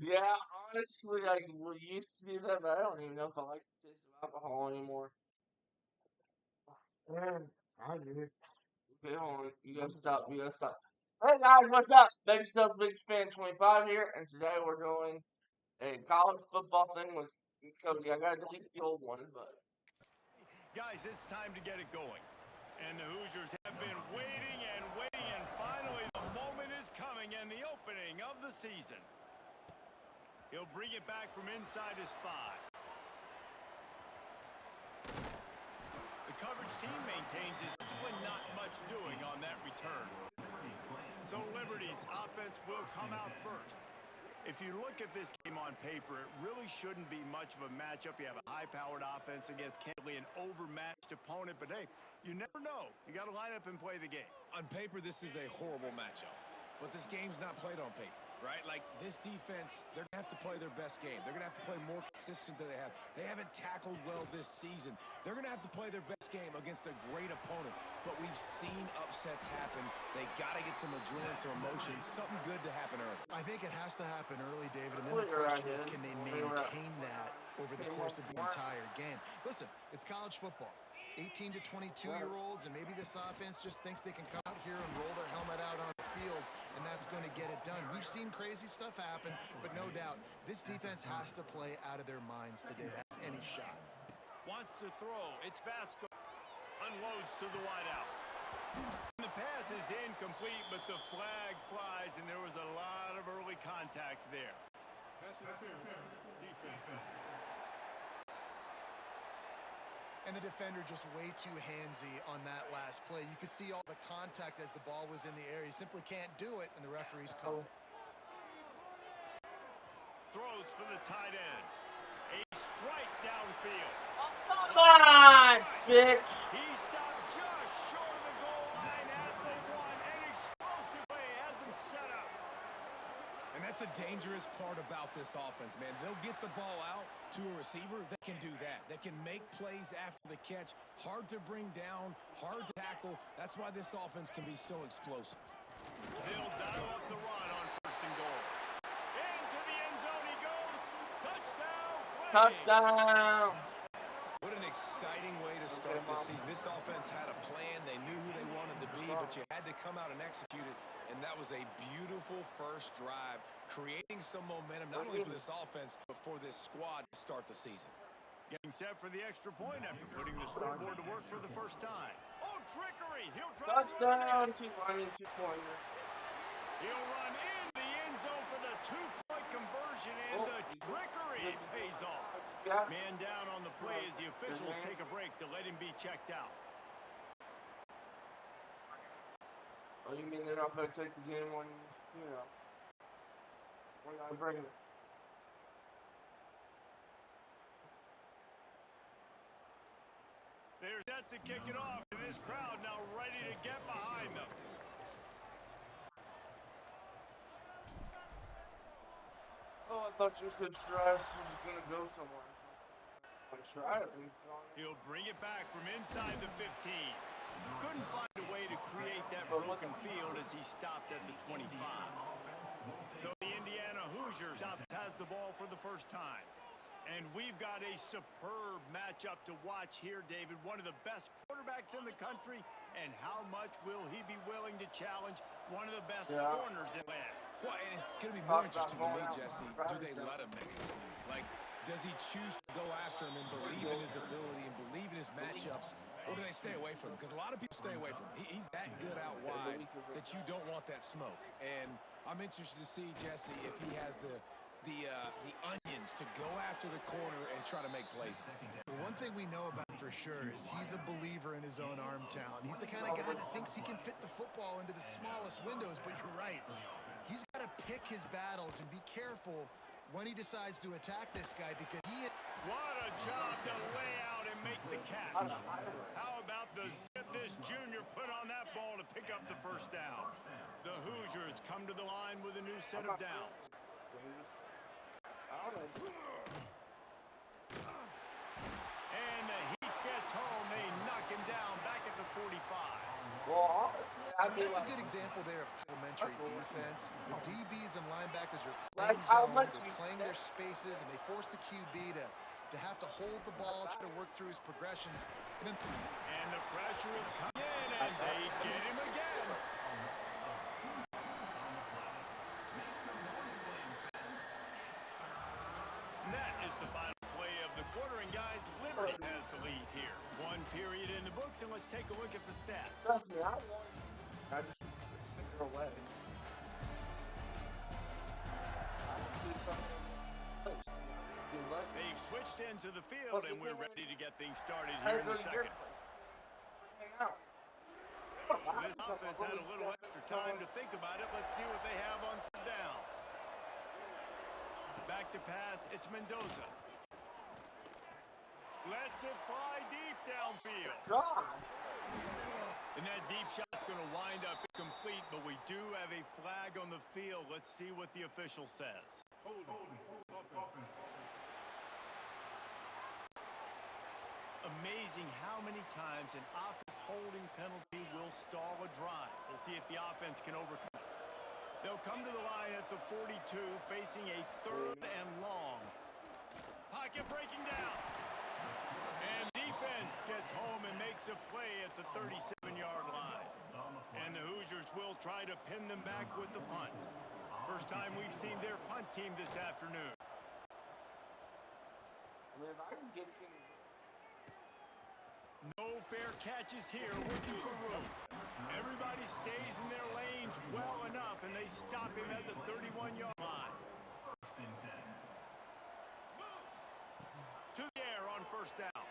Yeah, honestly, like we used to do that, but I don't even know if I like the taste of alcohol anymore. Man, I do. Okay, hold on. You gotta stop. You gotta stop. Hey guys, what's up? Big Stuff Big Fan 25 here, and today we're doing a college football thing with Cody. I gotta delete the old one, but Guys, it's time to get it going. And the Hoosiers have been waiting and waiting, and finally the moment is coming and the opening of the season. He'll bring it back from inside his 5. The coverage team maintains his discipline, not much doing on that return. So Liberty's offense will come out first. If you look at this game on paper, it really shouldn't be much of a matchup. You have a high-powered offense against candidly an overmatched opponent, but hey, you never know. You got to line up and play the game. On paper, this is a horrible matchup, but this game's not played on paper, right? Like, this defense, they're going to have to play their best game. They're going to have to play more consistent than they have. They haven't tackled well this season. They're going to have to play their best game against a great opponent, but we've seen upsets happen. They got to get some adrenaline, some emotion, something good to happen early. I think it has to happen early, David, and then the question is, can they maintain that over the course of the entire game? Listen, it's college football. 18 to 22-year-olds, and maybe this offense just thinks they can come out here and roll their helmet out on the field, and that's going to get it done. We've seen crazy stuff happen, but no doubt, this defense has to play out of their minds today to have any shot. Wants to throw. It's Vasco. Unloads to the wideout. The pass is incomplete, but the flag flies, and there was a lot of early contact there. Pass interference. Defense. And the defender just way too handsy on that last play. You could see all the contact as the ball was in the air. He simply can't do it, and the referees call it. Throws for the tight end. A strike downfield. come on, bitch! He stopped just short of the goal line at the 1 and explosively has him set up. And that's the dangerous part about this offense, man. They'll get the ball out to a receiver. They can do that. They can make plays after the catch. Hard to bring down, hard to tackle. That's why this offense can be so explosive. They'll dial up the run on 1st and goal. Into the end zone he goes. Touchdown, Flames. Touchdown! What an exciting way to start this season. This offense had a plan. They knew who they wanted to be, but you had to come out and execute it. And that was a beautiful first drive, creating some momentum, not only for this offense, but for this squad to start the season. Getting set for the extra point after putting the scoreboard to work for the first time. Oh, trickery! He'll try to run Touchdown! 2-pointer. He'll run in the end zone for the 2-point conversion, and the trickery pays off. Man down on the play as the officials take a break to let him be checked out. Oh, you mean they're not going to take the game when, you know, we're not bringing it? They're set to kick it off, and this crowd now ready to get behind them. Oh, I thought you said Strice was going to go somewhere. He'll bring it back from inside the 15. Couldn't find a way to create that broken field as he stopped at the 25. So the Indiana Hoosiers has the ball for the first time. And we've got a superb matchup to watch here, David. One of the best quarterbacks in the country. And how much will he be willing to challenge one of the best corners in the land? Well, and it's going to be more interesting to me, Jesse. Do they let him make it? Like, does he choose to go after him and believe in his ability and believe in his matchups? Or do they stay away from him? Because a lot of people stay away from him. He's that good out wide that you don't want that smoke. And I'm interested to see, Jesse, if he has the onions to go after the corner and try to make plays. Well, one thing we know about for sure is he's a believer in his own arm talent. He's the kind of guy that thinks he can fit the football into the smallest windows, but you're right. He's got to pick his battles and be careful when he decides to attack this guy because he... What a job to lay out and make the catch. How about the zip this junior put on that ball to pick up the first down? The Hoosiers come to the line with a new set of downs. And the Heat gets home. They knock him down back at the 45. Well, I mean, that's a good example there of complementary defense. The DBs defenses and linebackers are Like, playing how zone, much they're playing their spaces, and they force the QB to have to hold the ball, try to work through his progressions. And the pressure is coming in, and they get him again. And that is the final play of the quarter, and guys, Liberty has the lead here. One period in the books, and let's take a look at the stats. Trust me, I won. I just took her away. They've switched into the field, and we're ready to get things started here in the second. This offense had a little extra time to think about it. Let's see what they have on third down. Back to pass, it's Mendoza. Lets it fly deep downfield. And that deep shot's going to wind up incomplete, but we do have a flag on the field. Let's see what the official says. Amazing how many times an offensive holding penalty will stall a drive. We'll see if the offense can overcome it. They'll come to the line at the 42, facing a third and long. Pocket breaking down. And defense gets home and makes a play at the 37-yard line. And the Hoosiers will try to pin them back with the punt. First time we've seen their punt team this afternoon. No fair catches here, looking for room. Everybody stays in their lanes well enough, and they stop him at the 31-yard line. To the air on first down.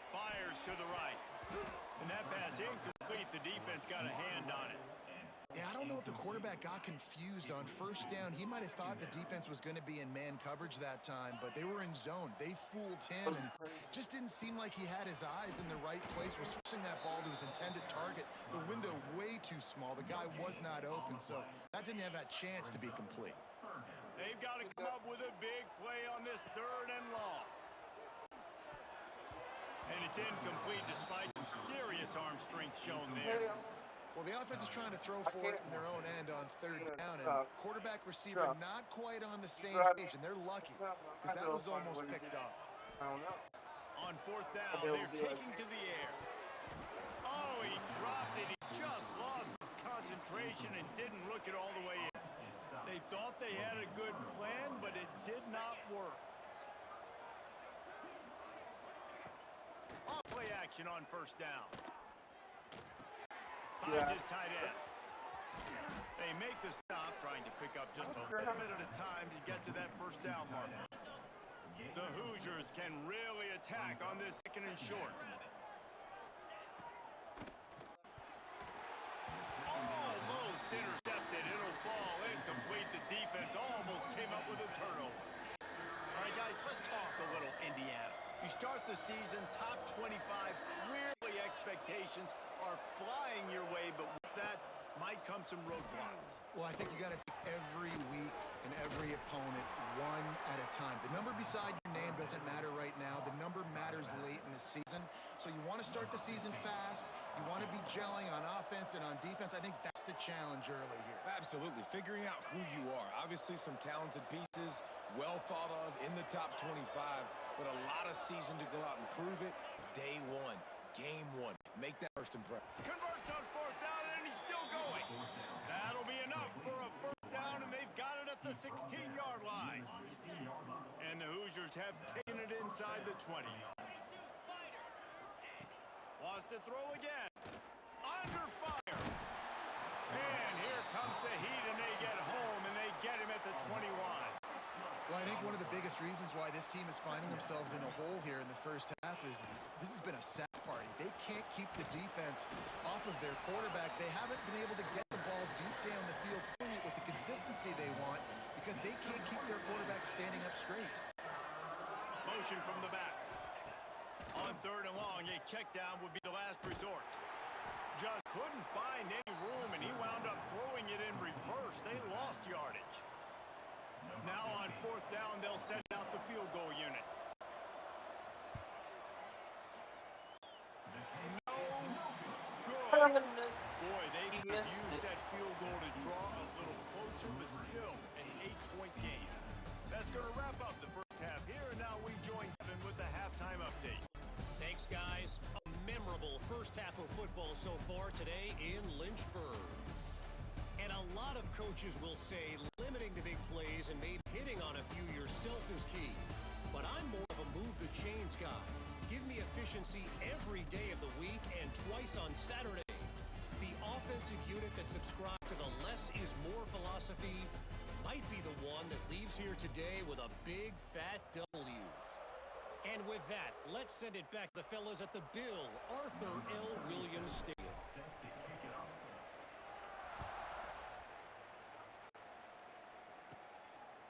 Fires to the right. And that pass incomplete. The defense got a hand on it. Yeah, I don't know if the quarterback got confused on first down. He might have thought the defense was going to be in man coverage that time, but they were in zone. They fooled him and just didn't seem like he had his eyes in the right place, was forcing that ball to his intended target. The window way too small. The guy was not open, so that didn't have that chance to be complete. They've got to come up with a big play on this third and long. And it's incomplete despite some serious arm strength shown there. Well, the offense is trying to throw for it in their own end on third down, and quarterback receiver not quite on the same page, and they're lucky because that was almost picked off. On fourth down, they're taking to the air. Oh, he dropped it. He just lost his concentration and didn't look it all the way in. They thought they had a good plan, but it did not work. Off play action on first down. Finds his tight end. They make the stop, trying to pick up just a little bit at a time to get to that first down marker. The Hoosiers can really attack on this second and short. Almost intercepted. It'll fall incomplete. The defense almost came up with a turnover. All right, guys, let's talk a little Indiana. You start the season top 25. Clearly expectations are flying your way, but with that might come some roadblocks. Well, I think you got to take every week and every opponent one at a time. The number beside your name doesn't matter right now. The number matters late in the season. So you want to start the season fast. You want to be gelling on offense and on defense. I think that's the challenge early here. Absolutely. Figuring out who you are. Obviously some talented pieces, well thought of in the top 25, but a lot of season to go out and prove it. Day one, game one. Make that first impression. Converts on fourth down, and he's still going. That'll be enough for a first down, and they've got it at the 16-yard line. And the Hoosiers have taken it inside the 20. Wants to throw again. Under fire. And here comes the heat, and they get home, and they get him at the 21. Well, I think one of the biggest reasons why this team is finding themselves in a hole here in the first half is this has been a sack party. They can't keep the defense off of their quarterback. They haven't been able to get the ball deep down the field, filling it with the consistency they want because they can't keep their quarterback standing up straight. Motion from the back. On third and long, a check down would be the last resort. Just couldn't find any room, and he wound up throwing it in reverse. They lost yardage. Now on fourth down, they'll send out the field goal unit. No good. Boy, they could use that field goal to draw a little closer, but still an first half of football so far today in Lynchburg. And a lot of coaches will say limiting the big plays and maybe hitting on a few yourself is key. But I'm more of a move the chains guy. Give me efficiency every day of the week and twice on Saturday. The offensive unit that subscribes to the less is more philosophy might be the one that leaves here today with a big fat W. And with that, let's send it back to the fellas at the Bill Arthur L. Williams Stadium.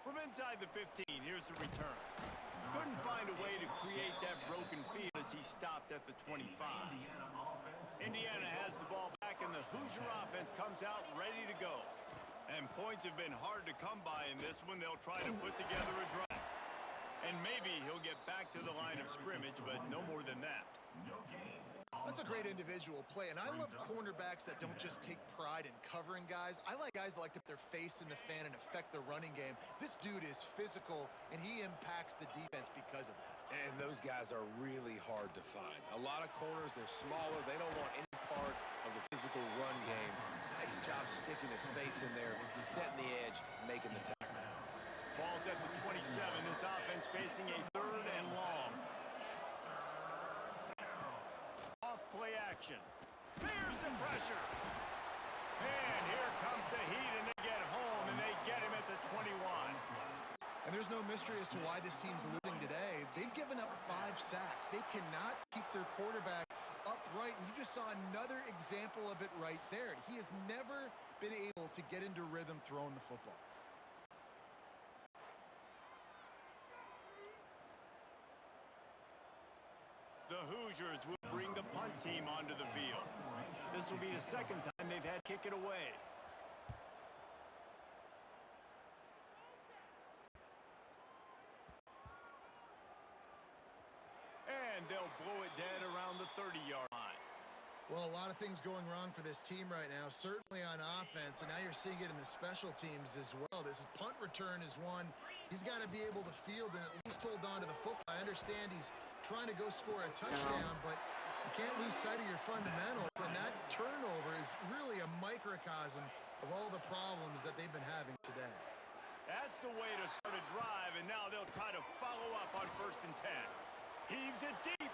From inside the 15, here's the return. Couldn't find a way to create that broken field as he stopped at the 25. Indiana has the ball back, and the Hoosier offense comes out ready to go. And points have been hard to come by in this one. They'll try to put together a drive. And maybe he'll get back to the line of scrimmage, but no more than that. That's a great individual play, and I love cornerbacks that don't just take pride in covering guys. I like guys that like to put their face in the fan and affect the running game. This dude is physical, and he impacts the defense because of that. And those guys are really hard to find. A lot of corners, they're smaller. They don't want any part of the physical run game. Nice job sticking his face in there, setting the edge, making the tackle. Ball's at the 27. This offense facing a 3rd and long. Off play action. There's some pressure. And here comes the heat, and they get home, and they get him at the 21. And there's no mystery as to why this team's losing today. They've given up 5 sacks. They cannot keep their quarterback upright, and you just saw another example of it right there. He has never been able to get into rhythm throwing the football. The Hoosiers will bring the punt team onto the field. This will be the 2nd time they've had kick it away. And they'll blow it dead around the 30-yard line. Well, a lot of things going wrong for this team right now, certainly on offense, and now you're seeing it in the special teams as well. This punt return is one. He's got to be able to field and at least hold on to the football. I understand he's trying to go score a touchdown, but you can't lose sight of your fundamentals, and that turnover is really a microcosm of all the problems that they've been having today. That's the way to start a drive, and now they'll try to follow up on 1st and 10. Heaves it deep.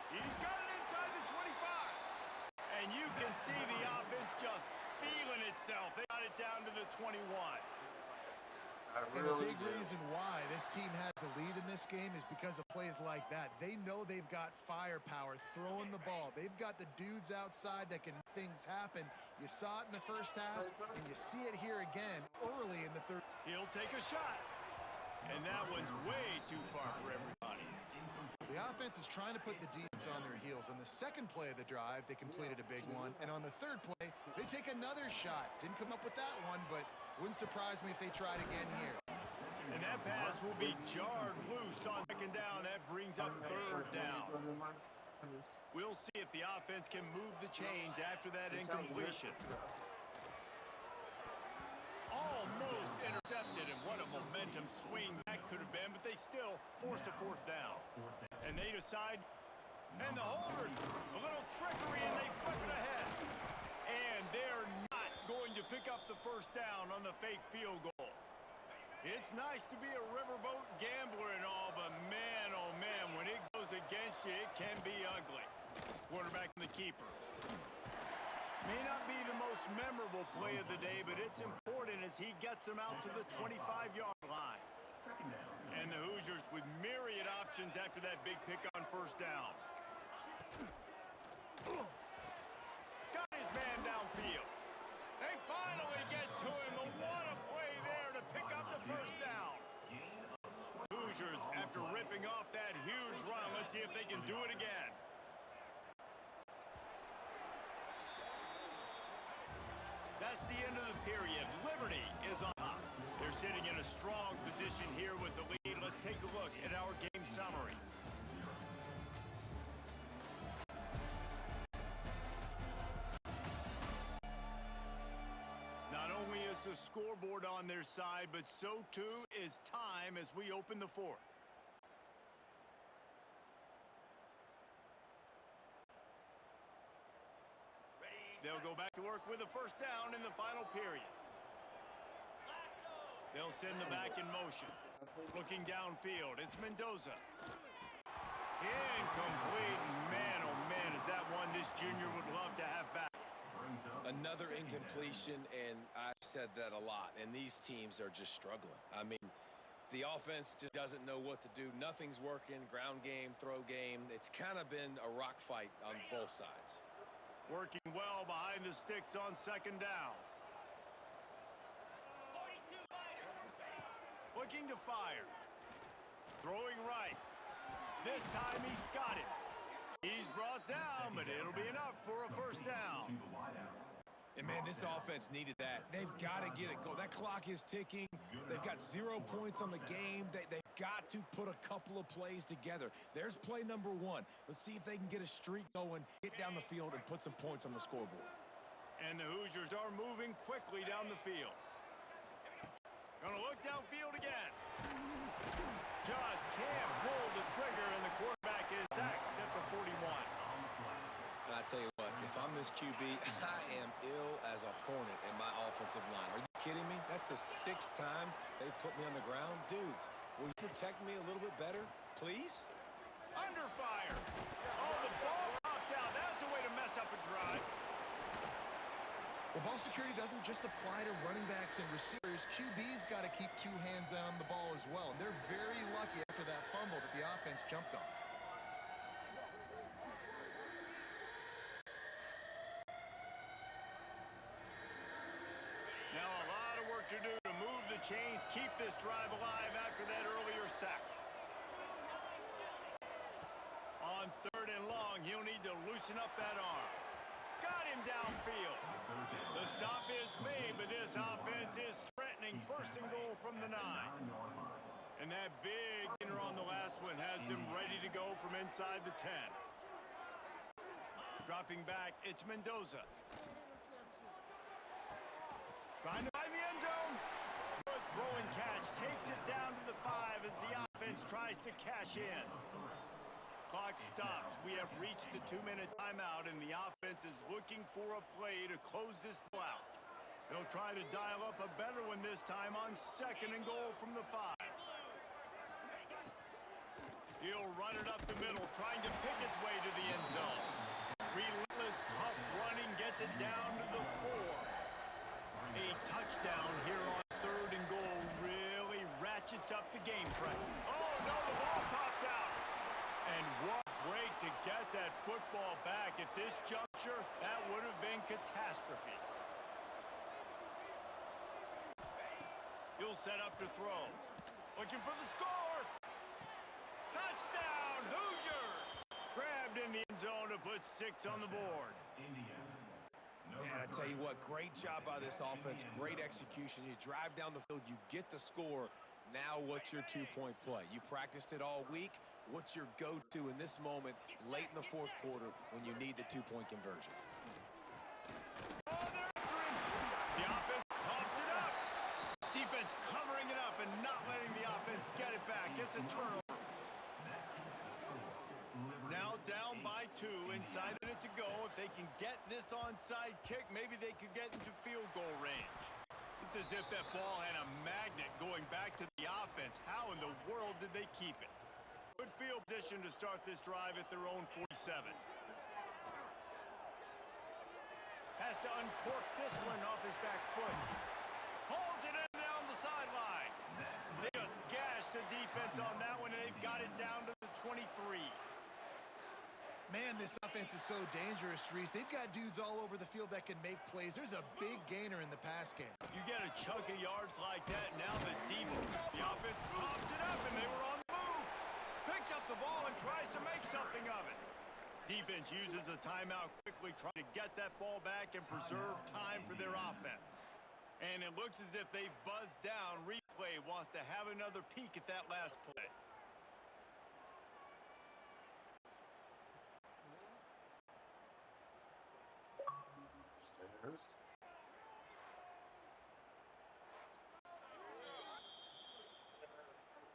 He's got it inside the 25. And you can see the offense just feeling itself. They got it down to the 21. And a big reason why this team has the lead in this game is because of plays like that. They know they've got firepower throwing the ball. They've got the dudes outside that can make things happen. You saw it in the first half, and you see it here again early in the 3rd. He'll take a shot. And that one's way too far for everybody. The offense is trying to put the defense on their heels. On the 2nd play of the drive, they completed a big one. And on the 3rd play, they take another shot. Didn't come up with that one, but wouldn't surprise me if they tried again here. And that pass will be jarred loose on 2nd down. That brings up 3rd down. We'll see if the offense can move the chains after that incompletion. Almost intercepted, and what a momentum swing that could have been, but they still force a 4th down. And they decide, and the holder, a little trickery, and they flip it ahead. And they're not going to pick up the 1st down on the fake field goal. It's nice to be a riverboat gambler and all, but man, oh man, when it goes against you, it can be ugly. Quarterback and the keeper. May not be the most memorable play of the day, but it's important as he gets them out to the 25-yard line. And the Hoosiers with myriad options after that big pick on 1st down. Got his man downfield. They finally get to him, but what a play there to pick up the 1st down. Hoosiers, after ripping off that huge run, let's see if they can do it again. That's the end of the period. Liberty is on top. They're sitting in a strong position here with the lead. Let's take a look at our game summary. Not only is the scoreboard on their side, but so too is time as we open the 4th. They'll go back to work with a first down in the final period. They'll send the back in motion. Looking downfield, it's Mendoza. Incomplete. Man, oh man, is that one this junior would love to have back. Another incompletion, and I've said that a lot, and these teams are just struggling. I mean, the offense just doesn't know what to do. Nothing's working. Ground game, throw game. It's kind of been a rock fight on both sides. Working well behind the sticks on second down. Looking to fire. Throwing right. This time he's got it. He's brought down, but it'll be enough for a first down. And, man, this offense needed that. They've got to get it going. That clock is ticking. They've got 0 points on the game. They've got to put a couple of plays together. There's play number 1. Let's see if they can get a streak going, get down the field, and put some points on the scoreboard. And the Hoosiers are moving quickly down the field. Gonna look downfield again. Just can't pull the trigger, and the quarterback is sacked at the 41. And I tell you what, if I'm this QB, I am ill as a hornet in my offensive line. Are you kidding me? That's the 6th time they've put me on the ground. Dudes, will you protect me a little bit better, please? Under fire. Oh, the ball popped out. That's a way to mess up a drive. Well, ball security doesn't just apply to running backs and receivers. QB's got to keep 2 hands on the ball as well. And they're very lucky after that fumble that the offense jumped on. Now a lot of work to do to move the chains, keep this drive alive after that earlier sack. On 3rd and long, he'll need to loosen up that arm. Got him downfield. The stop is made, but this offense is threatening 1st and goal from the 9. And that big gainer on the last one has them ready to go from inside the 10. Dropping back, it's Mendoza. Trying to find the end zone. Good throw and catch. Takes it down to the 5 as the offense tries to cash in. Clock stops. We have reached the 2-minute timeout, and the offense is looking for a play to close this out. They'll try to dial up a better one this time on 2nd and goal from the 5. He'll run it up the middle, trying to pick its way to the end zone. Relentless, tough running gets it down to the 4. A touchdown here on 3rd and goal really ratchets up the game pressure. Oh, no, the ball popped out. And what break to get that football back. At this juncture, that would have been catastrophe. He'll set up to throw. Looking for the score. Touchdown, Hoosiers! Grabbed in the end zone to put 6 on the board. Man, I tell you what, great job by this offense, great execution. You drive down the field, you get the score. Now what's your 2-point play? You practiced it all week. What's your go-to in this moment late in the 4th quarter when you need the 2-point conversion? Oh, they're after him. The offense pops it up. Defense covering it up and not letting the offense get it back. It's a turnover. Now down by 2, inside a minute to go. If they can get this onside kick, maybe they could get into field goal range. It's as if that ball had a magnet going back to the offense. How in the world did they keep it? Good field position to start this drive at their own 47. Has to uncork this one off his back foot. Pulls it in down the sideline. They just gashed the defense on that one, and they've got it down to the 23. Man, this offense is so dangerous, Reese. They've got dudes all over the field that can make plays. There's a big gainer in the pass game. You get a chunk of yards like that, now the offense pops it up, and they were on the move. Picks up the ball and tries to make something of it. Defense uses a timeout quickly, trying to get that ball back and preserve time for their offense. And it looks as if they've buzzed down. Replay wants to have another peek at that last play.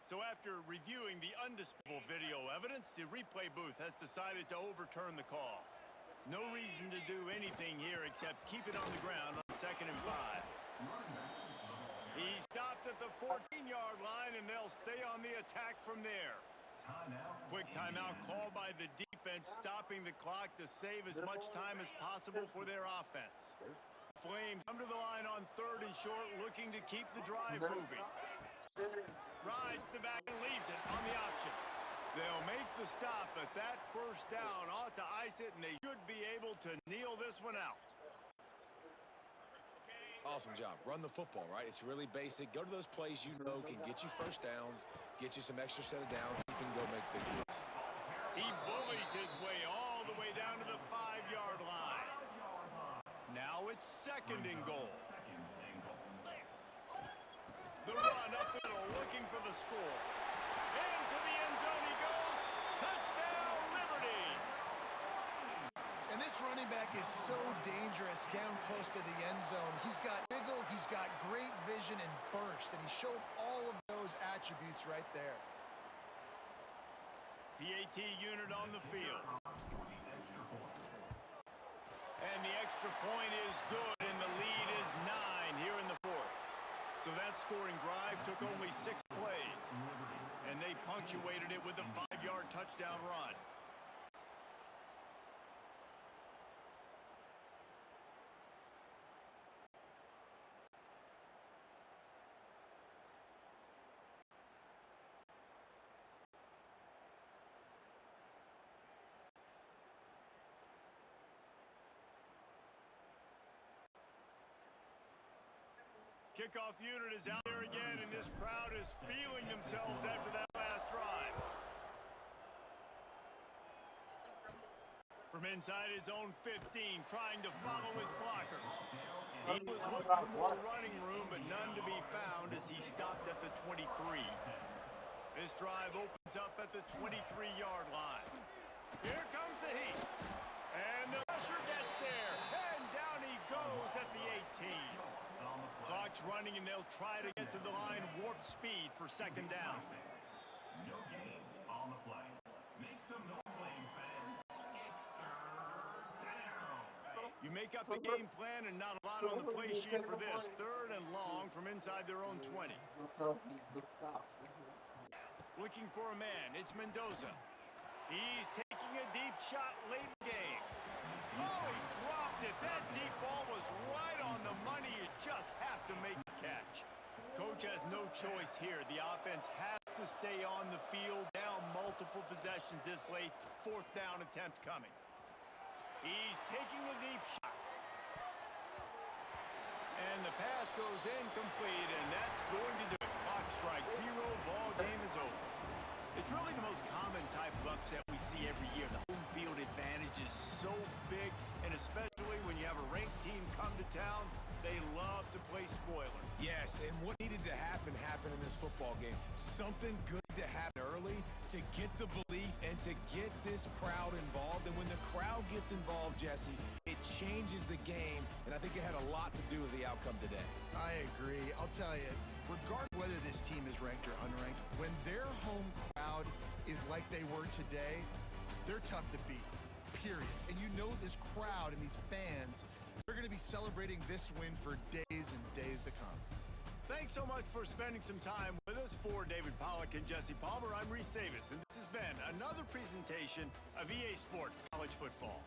So after reviewing the undisputable video evidence, the replay booth has decided to overturn the call. No reason to do anything here except keep it on the ground on 2nd and 5. He stopped at the 14-yard line, and they'll stay on the attack from there. Quick timeout called by the defense, stopping the clock to save as much time as possible for their offense. Flames come to the line on 3rd and short, looking to keep the drive moving. Rides the back and leaves it on the option. They'll make the stop, but that first down ought to ice it, and they should be able to kneel this one out. Awesome job. Run the football, right? It's really basic. Go to those plays you know can get you first downs, get you some extra set of downs. You can go make big plays. He bullies his way all the way down to the 5-yard line. Now it's 2nd and goal. The run up the middle, looking for the score. Into the end zone he goes. Touchdown, Liberty! And this running back is so dangerous down close to the end zone. He's got wiggle, he's got great vision and burst, and he showed all of those attributes right there. PAT unit on the field. And the extra point is good, and the lead is 9 here in the 4th. So that scoring drive took only 6 plays, and they punctuated it with a 5-yard touchdown run. Kickoff unit is out there again, and this crowd is feeling themselves after that last drive. From inside his own 15, trying to follow his blockers. He was looking for more running room, but none to be found as he stopped at the 23. This drive opens up at the 23-yard line. Here comes the heat. And the rusher gets there, and down he goes at the 18. Clock's running, and they'll try to get to the line warp speed for 2nd down. No gain on the play. Make some noise, Flames fans. It's 3rd down. You make up the game plan, and not a lot on the play sheet for this. 3rd and long from inside their own 20. Looking for a man. It's Mendoza. He's taking a deep shot late in the game. Oh, he dropped it. That deep ball was right on the money. You just have to make the catch. Coach has no choice here. The offense has to stay on the field, down multiple possessions this late. 4th down attempt coming. He's taking a deep shot. And the pass goes incomplete, and that's going to do it. Clock strikes 0. Ball game is over. It's really the most common type of upset we see every year. The home field advantage is so big, and especially when you have a ranked team come to town, they love to play spoiler. Yes, and what needed to happen happened in this football game. Something good to happen early to get the belief and to get this crowd involved. And when the crowd gets involved, Jesse, it changes the game, and I think it had a lot to do with the outcome today. I agree. I'll tell you, regardless of whether this team is ranked or unranked, when their home crowd is like they were today, they're tough to beat, period. And you know this crowd and these fans, they're going to be celebrating this win for days and days to come. Thanks so much for spending some time with us. For David Pollack and Jesse Palmer, I'm Reese Davis, and this has been another presentation of EA Sports College Football.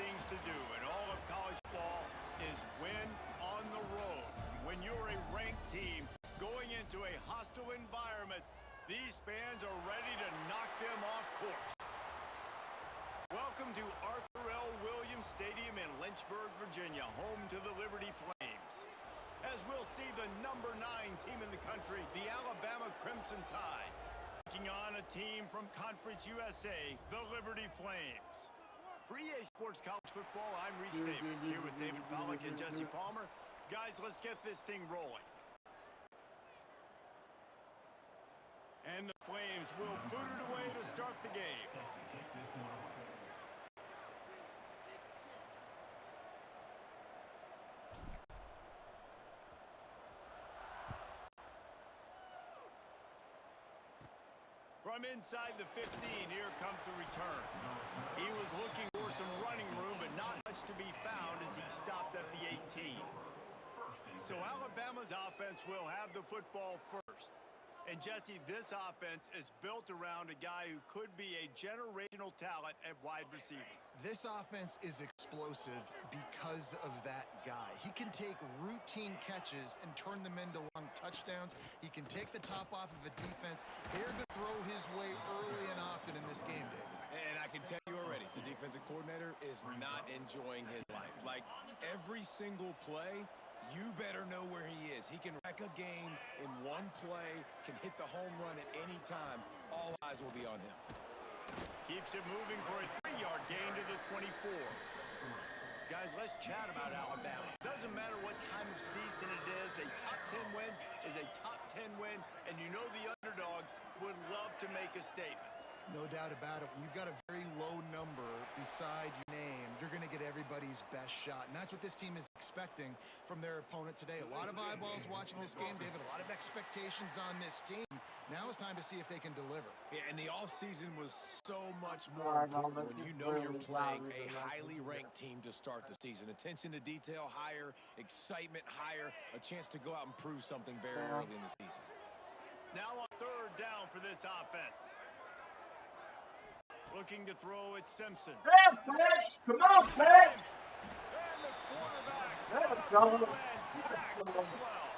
things to do in all of college football is win on the road. When you're a ranked team going into a hostile environment, these fans are ready to knock them off course. Welcome to Arthur L. Williams Stadium in Lynchburg, Virginia, home to the Liberty Flames. As we'll see the number 9 team in the country, the Alabama Crimson Tide, taking on a team from Conference USA, the Liberty Flames. For EA Sports College Football, I'm Reese Davis, here with David Pollack and Jesse Palmer. Guys, let's get this thing rolling. And the Flames will boot it away to start the game. From inside the 15, here comes the return. He was looking for some running room, but not much to be found as he stopped at the 18. So Alabama's offense will have the football first. And Jesse, this offense is built around a guy who could be a generational talent at wide receiver. This offense is explosive because of that guy. He can take routine catches and turn them into long touchdowns. He can take the top off of a defense. They're going to throw his way early and often in this game, David. And I can tell you already, the defensive coordinator is not enjoying his life. Like, every single play, you better know where he is. He can wreck a game in one play, can hit the home run at any time. All eyes will be on him. Keeps it moving for a 3-yard gain to the 24. Guys, let's chat about Alabama. Doesn't matter what time of season it is, a top 10 win is a top 10 win, and you know the underdogs would love to make a statement. No doubt about it. When you've got a very low number beside your name, you're going to get everybody's best shot. And that's what this team is expecting from their opponent today. A lot of eyeballs watching this game, David. A lot of expectations on this team. Now it's time to see if they can deliver. Yeah, and the offseason was so much more important when you know you're playing a highly ranked team to start the season. Attention to detail higher, excitement higher, a chance to go out and prove something very early in the season. Now on 3rd down for this offense. Looking to throw at Simpson. Come on, Pat! And the quarterback. Let's go. Sacked as well.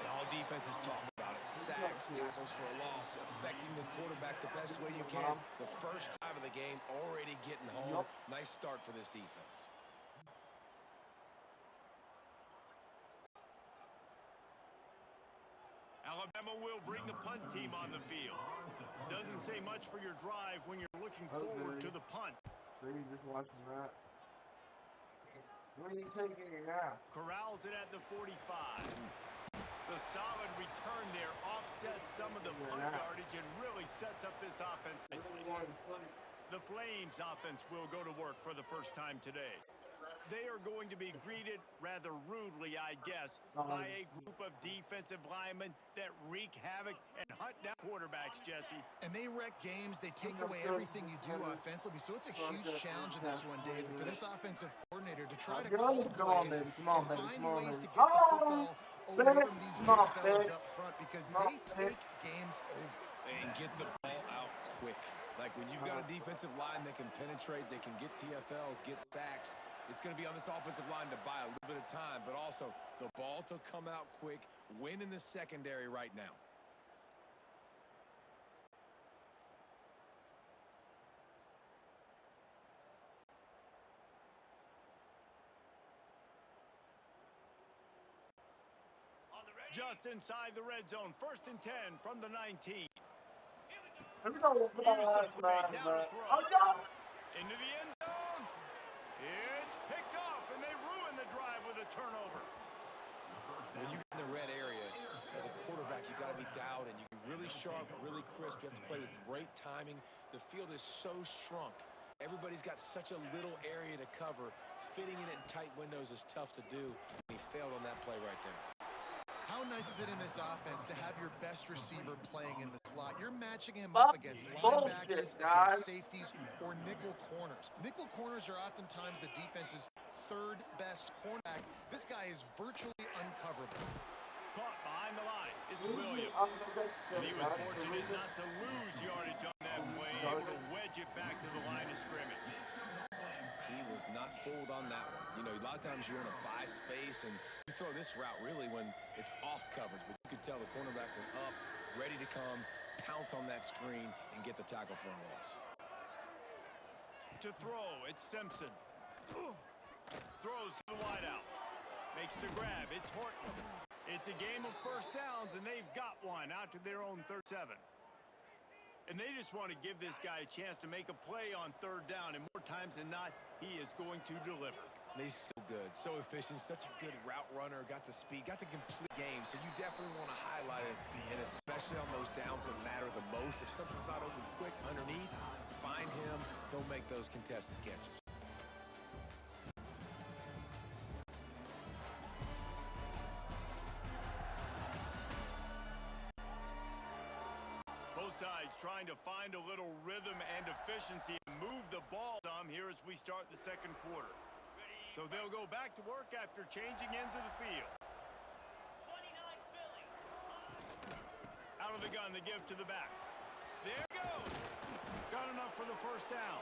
And all defenses talk about it. Sacks, tackles for a loss, affecting the quarterback the best way you can. The first drive of the game, already getting home. Nice start for this defense. Alabama will bring the punt team on the field. Doesn't say much for your drive when you're looking forward to the punt. So you just watching that. What are you taking it now? Corrals it at the 45. The solid return there offsets some of the punt yardage and really sets up this offense nicely. The Flames offense will go to work for the first time today. They are going to be greeted rather rudely, I guess, by a group of defensive linemen that wreak havoc and hunt down quarterbacks, Jesse. And they wreck games. They take away everything you do offensively. So it's a huge challenge in this one, David, for this offensive coordinator to try to call plays and find ways to get the football away from these big fellas up front because they take games over. And get the ball out quick. Like when you've got a defensive line that can penetrate, they can get TFLs, get sacks. It's going to be on this offensive line to buy a little bit of time, but also the ball to come out quick, win in the secondary right now. Just inside the red zone, 1st and 10 from the 19. Here's the play, now to throw. Into the end zone. It's picked off, and they ruin the drive with a turnover. When you get in the red area, as a quarterback, you got to be dialed in. You can be really sharp, really crisp. You have to play with great timing. The field is so shrunk. Everybody's got such a little area to cover. Fitting in tight windows is tough to do. He failed on that play right there. How nice is it in this offense to have your best receiver playing in the slot? You're matching him up against linebackers, against safeties, or nickel corners. Nickel corners are oftentimes the defense's 3rd best cornerback. This guy is virtually uncoverable. Caught behind the line. It's Williams. And he was fortunate not to lose yardage on that play, able to wedge it back to the line of scrimmage. He he was not fooled on that one. You know, a lot of times you want to buy space, and you throw this route really when it's off coverage. But you could tell the cornerback was up, ready to come, pounce on that screen, and get the tackle for a loss. To throw, it's Simpson. Throws to the wideout. Makes the grab, it's Horton. It's a game of first downs, and they've got one out to their own 37. And they just want to give this guy a chance to make a play on third down, and more times than not, he is going to deliver. And he's so good, so efficient, such a good route runner, got the speed, got the complete game, so you definitely want to highlight it, and especially on those downs that matter the most. If something's not open quick underneath, find him, he'll make those contested catches. Both sides trying to find a little rhythm and efficiency and move the ball some here as we start the second quarter. So they'll go back to work after changing into the field. Out of the gun, the give to the back. There it goes. Got enough for the first down.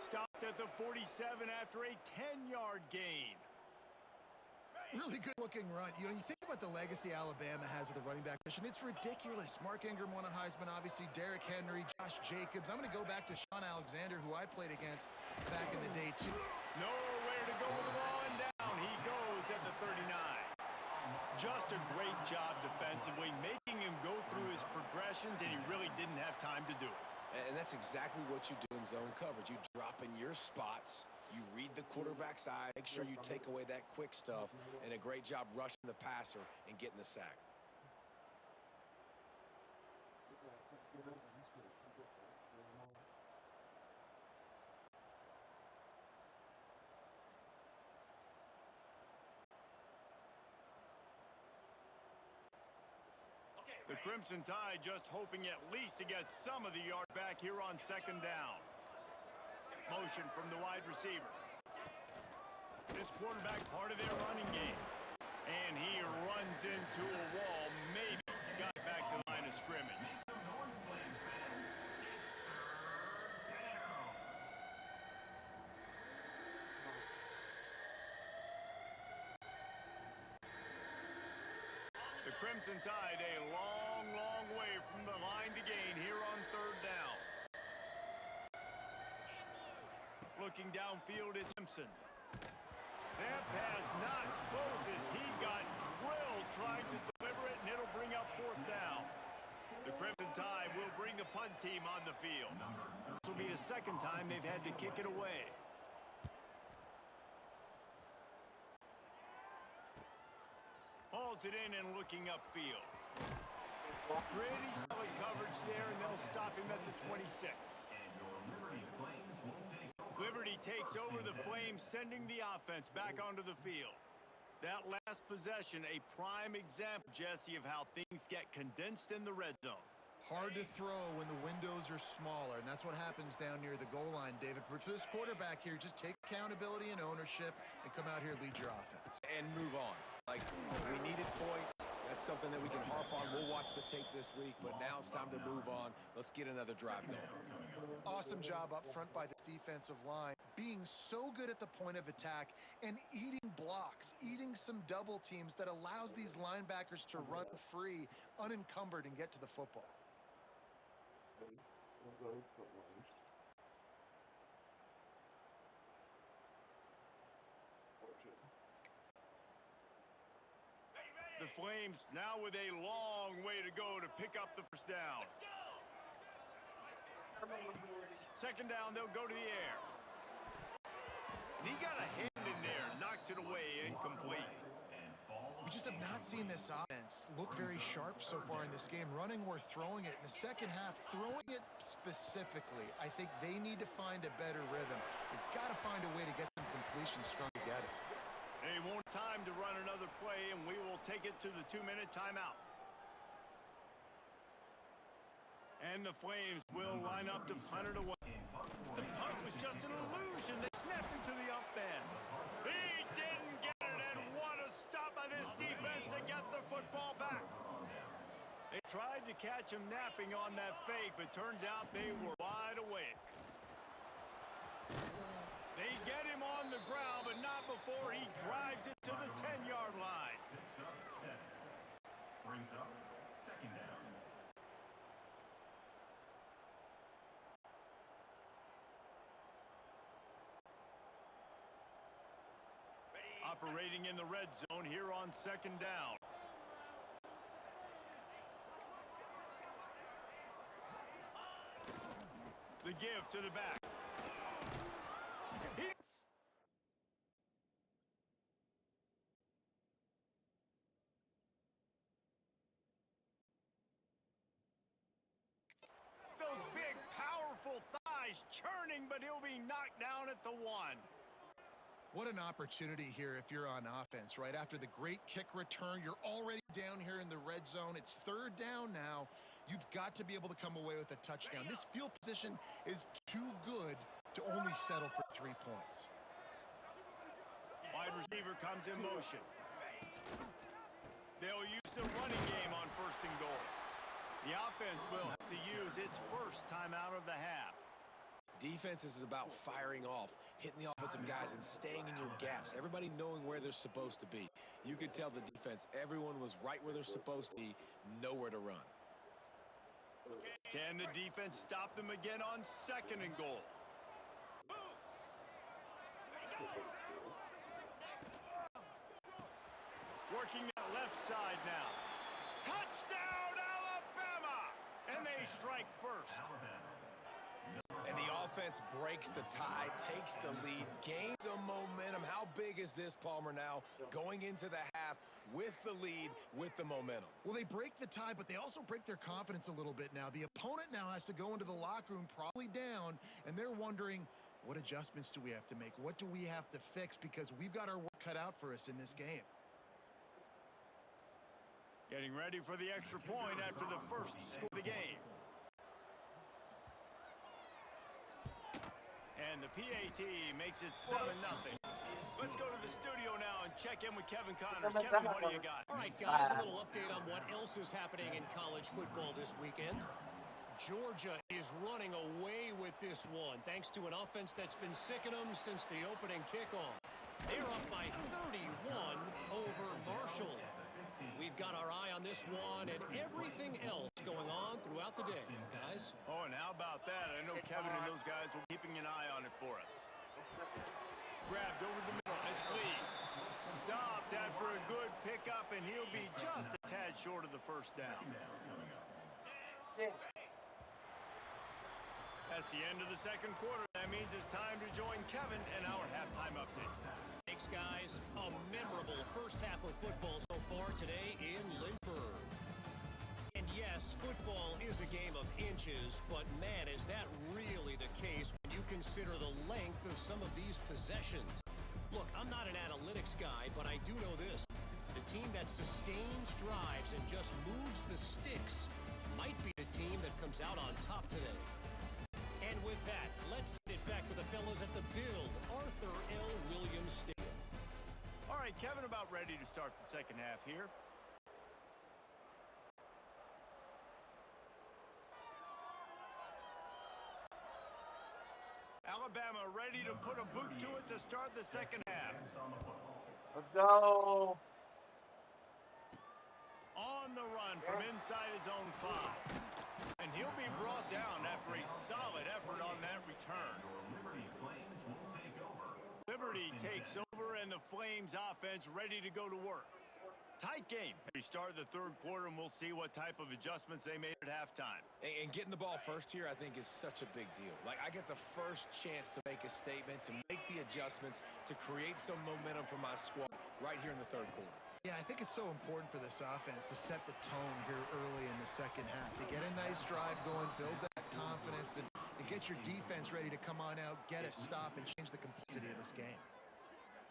Stopped at the 47 after a 10-yard gain. Really good-looking run. You know, you think about the legacy Alabama has at the running back position. It's ridiculous. Mark Ingram won a Heisman, obviously. Derrick Henry, Josh Jacobs. I'm going to go back to Sean Alexander, who I played against back in the day, too. Nowhere to go with the ball, and down he goes at the 39. Just a great job defensively, making him go through his progressions, and he really didn't have time to do it. And that's exactly what you do in zone coverage. You drop in your spots. You read the quarterback's eye, make sure you take away that quick stuff, and a great job rushing the passer and getting the sack. The Crimson Tide just hoping at least to get some of the yard back here on second down. Motion from the wide receiver. This quarterback part of their running game. And he runs into a wall. Maybe got back to the line of scrimmage. The Crimson Tide a long, long way from the line to gain here on third down. Looking downfield at Simpson. That pass not close as he got drilled trying to deliver it, and it'll bring up fourth down. The Crimson Tide will bring the punt team on the field. This will be the second time they've had to kick it away. Hauls it in and looking upfield. Pretty solid coverage there, and they'll stop him at the 26. Liberty takes over the Flames, sending the offense back onto the field. That last possession, a prime example, Jesse, of how things get condensed in the red zone. Hard to throw when the windows are smaller, and that's what happens down near the goal line, David. For this quarterback here, just take accountability and ownership and come out here and lead your offense. And move on. Like, we needed points. That's something that we can harp on. We'll watch the tape this week, but now it's time to move on. Let's get another drive going. Awesome job up front by this defensive line, being so good at the point of attack and eating blocks, eating some double teams that allows these linebackers to run free, unencumbered, and get to the football. The Flames now with a long way to go to pick up the first down. Second down, they'll go to the air. And he got a hand in there, knocks it away, incomplete. We just have not seen this offense look very sharp so far in this game, running or throwing it. In the second half, throwing it specifically, I think they need to find a better rhythm. They've got to find a way to get them completion strung to get it. They won't time to run another play, and we will take it to the 2-minute timeout. And the Flames will line up to punt it away. The punt was just an illusion. They snapped into the up end. He didn't get it, and what a stop by this defense to get the football back. They tried to catch him napping on that fake, but turns out they were wide awake. They get him on the ground, but not before he drives it to the 10-yard line. Picks up 7. Brings up 2nd down. Operating in the red zone here on 2nd down. The give to the back. Those big, powerful thighs churning, but he'll be knocked down at the 1. What an opportunity here if you're on offense, right? After the great kick return, you're already down here in the red zone. It's 3rd down now. You've got to be able to come away with a touchdown. This field position is too good to only settle for 3 points. Wide receiver comes in motion. They'll use the running game on 1st and goal. The offense will have to use its first timeout of the half. Defense is about firing off, hitting the offensive guys and staying in your gaps. Everybody knowing where they're supposed to be. You could tell the defense, everyone was right where they're supposed to be, nowhere to run. Can the defense stop them again on 2nd and goal? Working that left side now. Touchdown, Alabama! And they strike first. And the offense breaks the tie, takes the lead, gains a momentum. How big is this, Palmer, now going into the half with the lead, with the momentum? Well, they break the tie, but they also break their confidence a little bit now. The opponent now has to go into the locker room probably down, and they're wondering, what adjustments do we have to make? What do we have to fix? Because we've got our work cut out for us in this game. Getting ready for the extra point after the first score of the game. And the PAT makes it 7-0. Let's go to the studio now and check in with Kevin Connors. Kevin, what do you got? All right, guys, a little update on what else is happening in college football this weekend. Georgia is running away with this one, thanks to an offense that's been sicking them since the opening kickoff. They're up by 31 over Marshall. We've got our eye on this one and everything else going on throughout the day, guys. Oh, and how about that? I know Kevin and those guys are keeping an eye on it for us. Grabbed over the middle. It's Lee. Stopped after a good pickup, and he'll be just a tad short of the first down. That's the end of the 2nd quarter. That means it's time to join Kevin in our halftime update. Thanks, guys. A memorable first half of football so far today in Lynchburg. And yes, football is a game of inches, but man, is that really the case when you consider the length of some of these possessions. Look, I'm not an analytics guy, but I do know this. The team that sustains drives and just moves the sticks might be the team that comes out on top today. And with that, let's send it back to the fellas at the Build, Arthur L. Williams Stadium. All right, Kevin, about ready to start the 2nd half here. Alabama ready to put a boot to it to start the 2nd half. Let's go. On the run from inside his own 5. And he'll be brought down after a solid effort on that return. Liberty takes over, and the Flames offense ready to go to work. Tight game. We start the 3rd quarter, and we'll see what type of adjustments they made at halftime. And getting the ball first here, I think, is such a big deal. Like, I get the first chance to make a statement, to make the adjustments, to create some momentum for my squad right here in the 3rd quarter. Yeah, I think it's so important for this offense to set the tone here early in the 2nd half, to get a nice drive going, build that confidence, and get your defense ready to come on out, get a stop, and change the complexity of this game.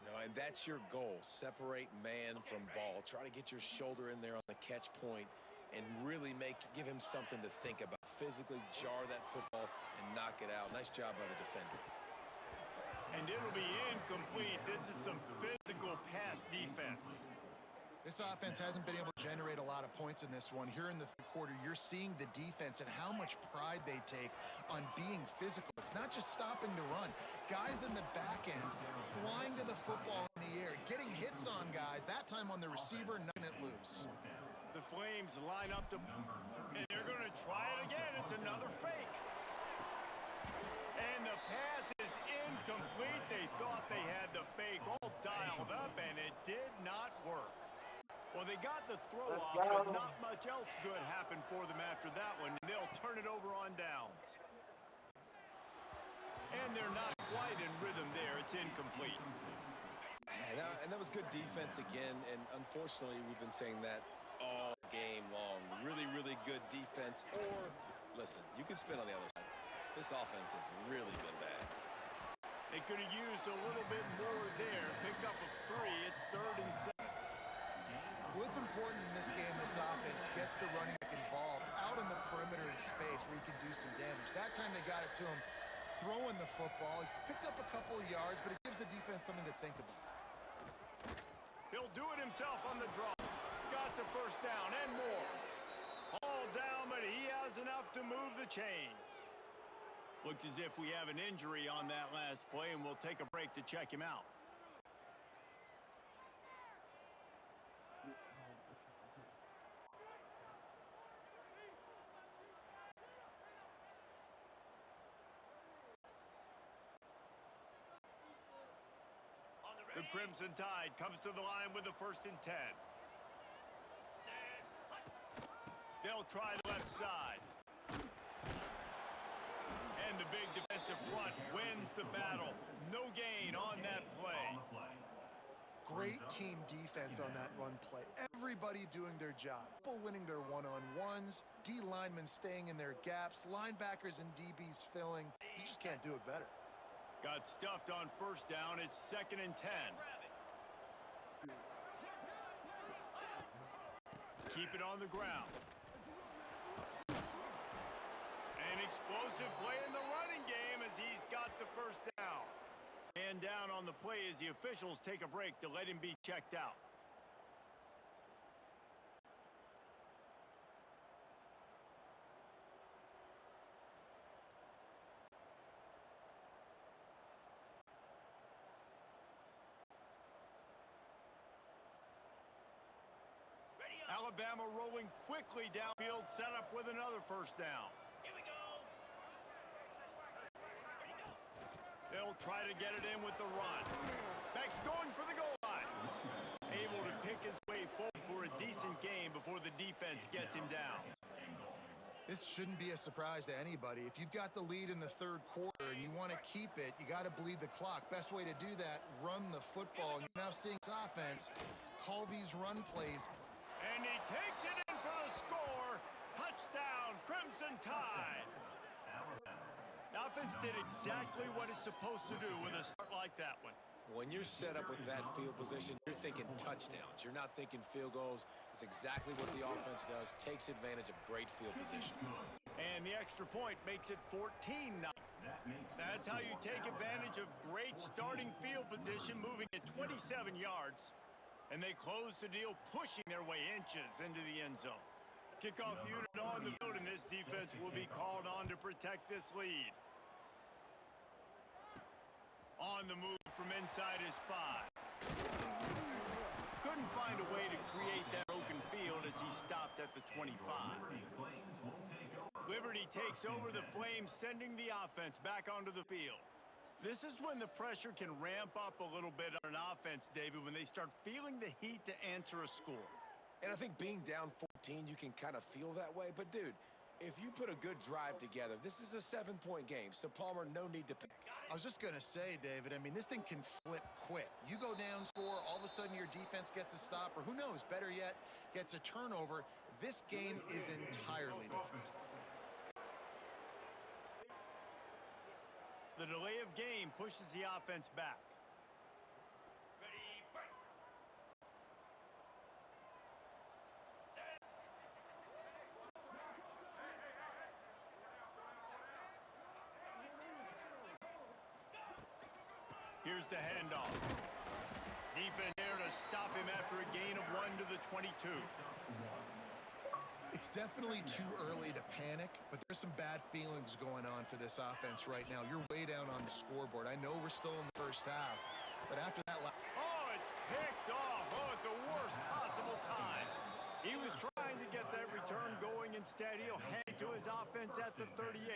No, and that's your goal. Separate man from ball. Try to get your shoulder in there on the catch point and really give him something to think about. Physically jar that football and knock it out. Nice job by the defender. And it'll be incomplete. This is some physical pass defense. This offense hasn't been able to generate a lot of points in this one. Here in the third quarter, you're seeing the defense and how much pride they take on being physical. It's not just stopping the run. Guys in the back end flying to the football in the air, getting hits on guys, that time on the receiver, none it loose. The Flames line up to, and they're going to try it again. It's another fake. And the pass is incomplete. They thought they had the fake all dialed up, and it did not work. Well, they got the throw off, but not much else good happened for them after that one. They'll turn it over on downs. And they're not quite in rhythm there. It's incomplete. And that was good defense again, and unfortunately, we've been saying that all game long. Really, really good defense. Or, listen, you can spin on the other side. This offense has really been bad. They could have used a little bit more there. Picked up a 3. It's 3rd and 7. Well, it's important in this game this offense gets the running back involved out in the perimeter in space where he can do some damage. That time they got it to him throwing the football. He picked up a couple of yards, but it gives the defense something to think about. He'll do it himself on the draw. Got the first down and more. All down, but he has enough to move the chains. Looks as if we have an injury on that last play, and we'll take a break to check him out. The Crimson Tide comes to the line with the 1st and 10. They'll try the left side. And the big defensive front wins the battle. No gain on that play. Great team defense on that run play. Everybody doing their job. People winning their one-on-ones, D linemen staying in their gaps, linebackers and DBs filling. You just can't do it better. Got stuffed on 1st down. It's 2nd and 10. Keep it on the ground. An explosive play in the running game as he's got the 1st down. And down on the play as the officials take a break to let him be checked out. Alabama rolling quickly downfield, set up with another 1st down. Here we go. They'll try to get it in with the run. Beck's going for the goal line. Able to pick his way forward for a decent game before the defense gets him down. This shouldn't be a surprise to anybody. If you've got the lead in the 3rd quarter and you want to keep it, you got to bleed the clock. Best way to do that, run the football. And you're now seeing this offense call these run plays. And he takes it in for the score. Touchdown, Crimson Tide. The offense did exactly what it's supposed to do with a start like that one. When you're set up with that field position, you're thinking touchdowns. You're not thinking field goals. It's exactly what the offense does. Takes advantage of great field position. And the extra point makes it 14-0. That's how you take advantage of great starting field position, moving at 27 yards. And they close the deal, pushing their way inches into the end zone. Kickoff unit on the field, and this defense will be called on to protect this lead. On the move from inside is 5. Couldn't find a way to create that broken field as he stopped at the 25. Liberty takes over the Flames, sending the offense back onto the field. This is when the pressure can ramp up a little bit on an offense, David, when they start feeling the heat to answer a score. And I think being down 14, you can kind of feel that way. But, dude, if you put a good drive together, this is a 7-point game, so Palmer, no need to pick. I was just going to say, David, I mean, this thing can flip quick. You go down, score, all of a sudden your defense gets a stop, or who knows, better yet, gets a turnover. This game is entirely different. The delay of game pushes the offense back. Here's the handoff. Defense there to stop him after a gain of 1 to the 22. It's definitely too early to panic, but there's some bad feelings going on for this offense right now. You're way down on the scoreboard. I know we're still in the first half, but after that... Oh, it's picked off. Oh, at the worst possible time. He was trying to get that return going. Instead, he'll head to his offense at the 38.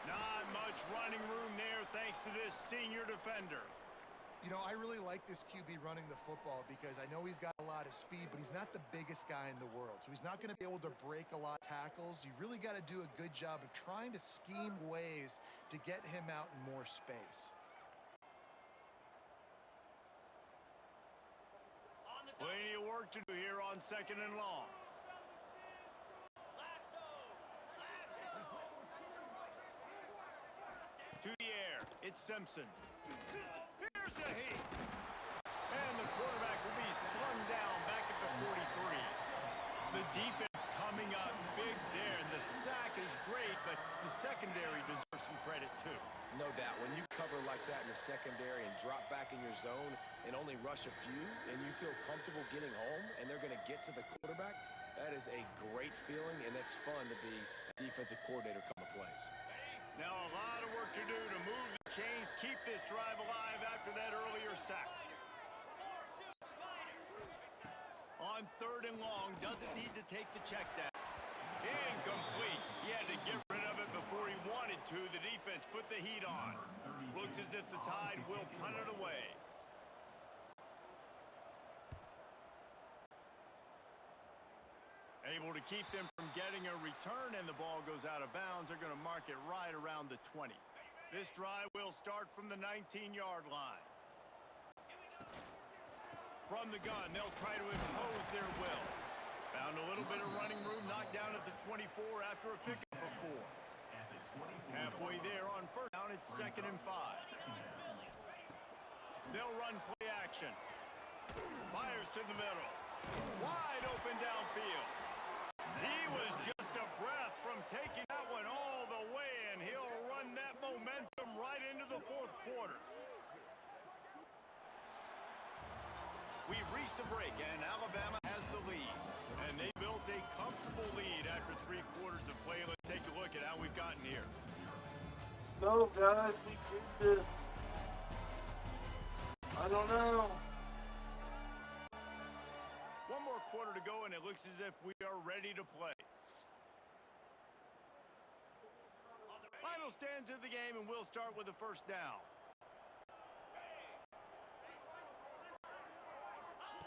Not much running room there thanks to this senior defender. You know, I really like this QB running the football because I know he's got a lot of speed, but he's not the biggest guy in the world. So he's not going to be able to break a lot of tackles. You really got to do a good job of trying to scheme ways to get him out in more space. Plenty of work to do here on 2nd and long. To the air, it's Simpson. Here's a heat. And the quarterback will be slung down back at the 43. The defense coming up big there, and the sack is great, but the secondary deserves some credit too. No doubt. When you cover like that in the secondary and drop back in your zone and only rush a few, and you feel comfortable getting home, and they're going to get to the quarterback, that is a great feeling, and it's fun to be a defensive coordinator calling plays. Now a lot of work to do to move the chains, keep this drive alive after that earlier sack. On 3rd and long, doesn't need to take the check down. Incomplete. He had to get rid of it before he wanted to. The defense put the heat on. Looks as if the Tide will punt it away. Able to keep them from getting a return, and the ball goes out of bounds. They're going to mark it right around the 20. This drive will start from the 19-yard line. From the gun, they'll try to impose their will. Found a little bit of running room, knocked down at the 24 after a pickup of 4. Halfway there on 1st down, it's 2nd and 5. They'll run play action. Fires to the middle. Wide open downfield. He was just a breath from taking that one all the way, and he'll run that momentum right into the 4th quarter. We've reached the break, and Alabama has the lead. And they built a comfortable lead after 3 quarters of play. Let's take a look at how we've gotten here. No, guys, we did this. I don't know. One more quarter to go, and it looks as if we are ready to play. Final stands of the game, and we'll start with the 1st down.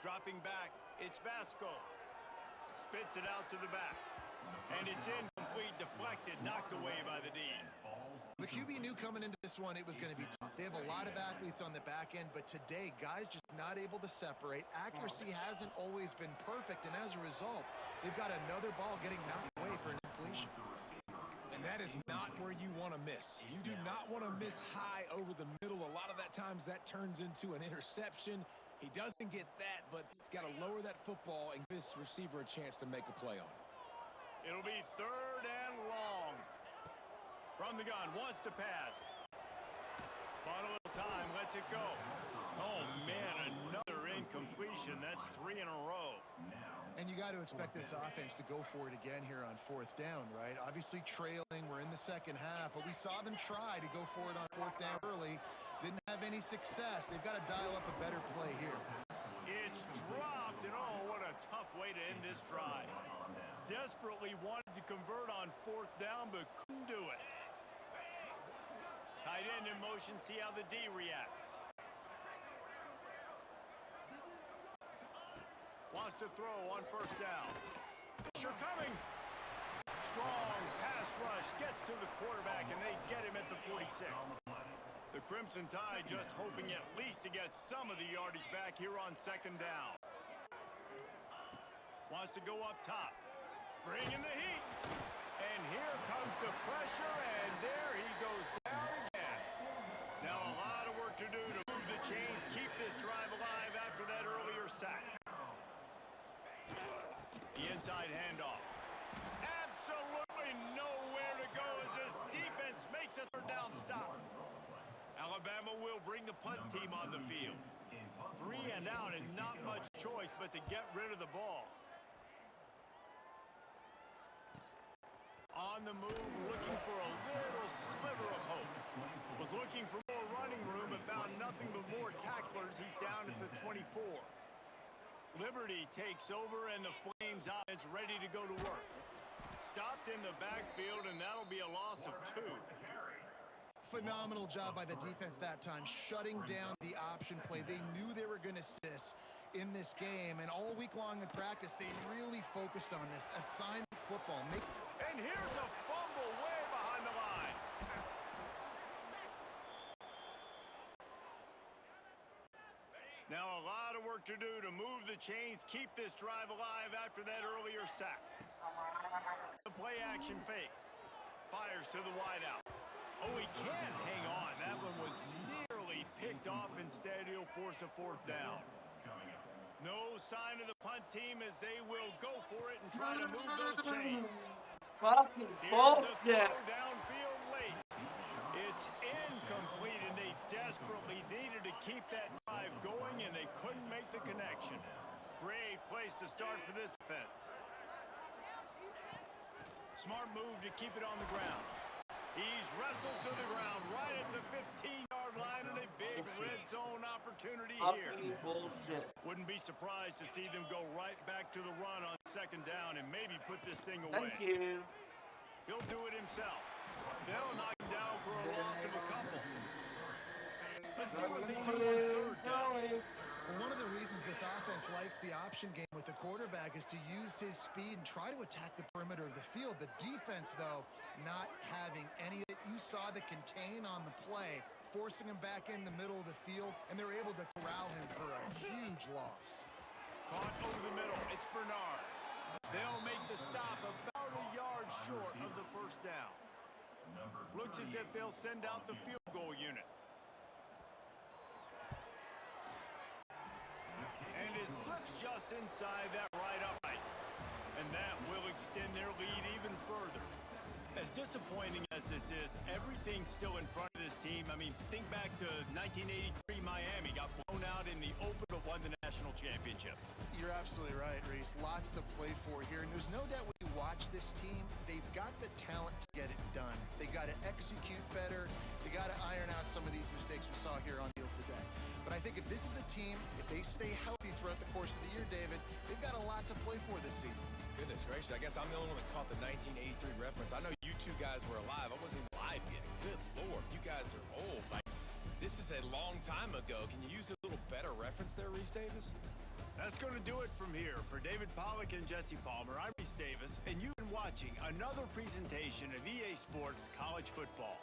Dropping back, it's Vasco. Spits it out to the back. And it's incomplete, deflected, knocked away by the D. The QB knew coming into this one it was going to be tough. They have a lot of athletes on the back end, but today, guys just not able to separate. Accuracy hasn't always been perfect, and as a result, they've got another ball getting knocked away for an incompletion. And that is not where you want to miss. You do not want to miss high over the middle. A lot of that times that turns into an interception. He doesn't get that, but he's got to lower that football and give his receiver a chance to make a play on it. It'll be 3rd and long. From the gun, wants to pass. Bought a little time, lets it go. Oh, man, another incompletion. That's 3 in a row. And you got to expect this offense to go for it again here on 4th down, right? Obviously trailing, we're in the 2nd half, but we saw them try to go for it on 4th down early. Didn't have any success. They've got to dial up a better play here. It's dropped, and oh, what a tough way to end this drive. Desperately wanted to convert on 4th down, but couldn't do it. Tight end in motion, see how the D reacts. Wants to throw on 1st down. Pressure coming. Strong pass rush gets to the quarterback, and they get him at the 46. The Crimson Tide just hoping at least to get some of the yardage back here on 2nd down. Wants to go up top. Bring in the heat. And here comes the pressure, and there he goes down again. Now a lot of work to do to move the chains, keep this drive alive after that earlier sack. The inside handoff. Absolutely nowhere to go as this defense makes a third down stop. Alabama will bring the punt team on the field. 3 and out and not much choice but to get rid of the ball. On the move, looking for a little sliver of hope. Was looking for more running room and found nothing but more tacklers. He's down at the 24. Liberty takes over and the Flames offense ready to go to work. Stopped in the backfield and that'll be a loss of 2. Phenomenal job by the defense that time, shutting down the option play. They knew they were going to assist in this game, and all week long in practice, they really focused on this assignment football. And here's a fumble way behind the line. Now a lot of work to do to move the chains, keep this drive alive after that earlier sack. The play action fake. Fires to the wideout. Oh, he can't hang on. That one was nearly picked off. Instead, he'll force a 4th down. No sign of the punt team as they will go for it and try to move those chains. Fucking bullshit. Downfield late. It's incomplete, and they desperately needed to keep that drive going, and they couldn't make the connection. Great place to start for this offense. Smart move to keep it on the ground. He's wrestled to the ground right at the 15-yard line and a big red zone opportunity here. Bullshit. Wouldn't be surprised to see them go right back to the run on 2nd down and maybe put this thing away. Thank you. He'll do it himself. They'll knock him down for a loss of a couple. Let's see what they do on 3rd down. Well, one of the reasons this offense likes the option game with the quarterback is to use his speed and try to attack the perimeter of the field. The defense, though, not having any of it. You saw the contain on the play, forcing him back in the middle of the field, and they were able to corral him for a huge loss. Caught over the middle. It's Bernard. They'll make the stop about a yard short of the 1st down. Looks as if they'll send out the field goal unit. And it slips just inside that right upright. And that will extend their lead even further. As disappointing as this is, everything's still in front of this team. I mean, think back to 1983 Miami got blown out in the Open but won the national championship. You're absolutely right, Reese. Lots to play for here. And there's no doubt when you watch this team, they've got the talent to get it done. They got to execute better. They got to iron out some of these mistakes we saw here on the field today. But I think if this is a team, if they stay healthy throughout the course of the year, David, they've got a lot to play for this season. Goodness gracious, I guess I'm the only one that caught the 1983 reference. I know you two guys were alive. I wasn't even alive yet. Good Lord, you guys are old. Like, this is a long time ago. Can you use a little better reference there, Reese Davis? That's going to do it from here. For David Pollack and Jesse Palmer, I'm Reese Davis, and you've been watching another presentation of EA Sports College Football.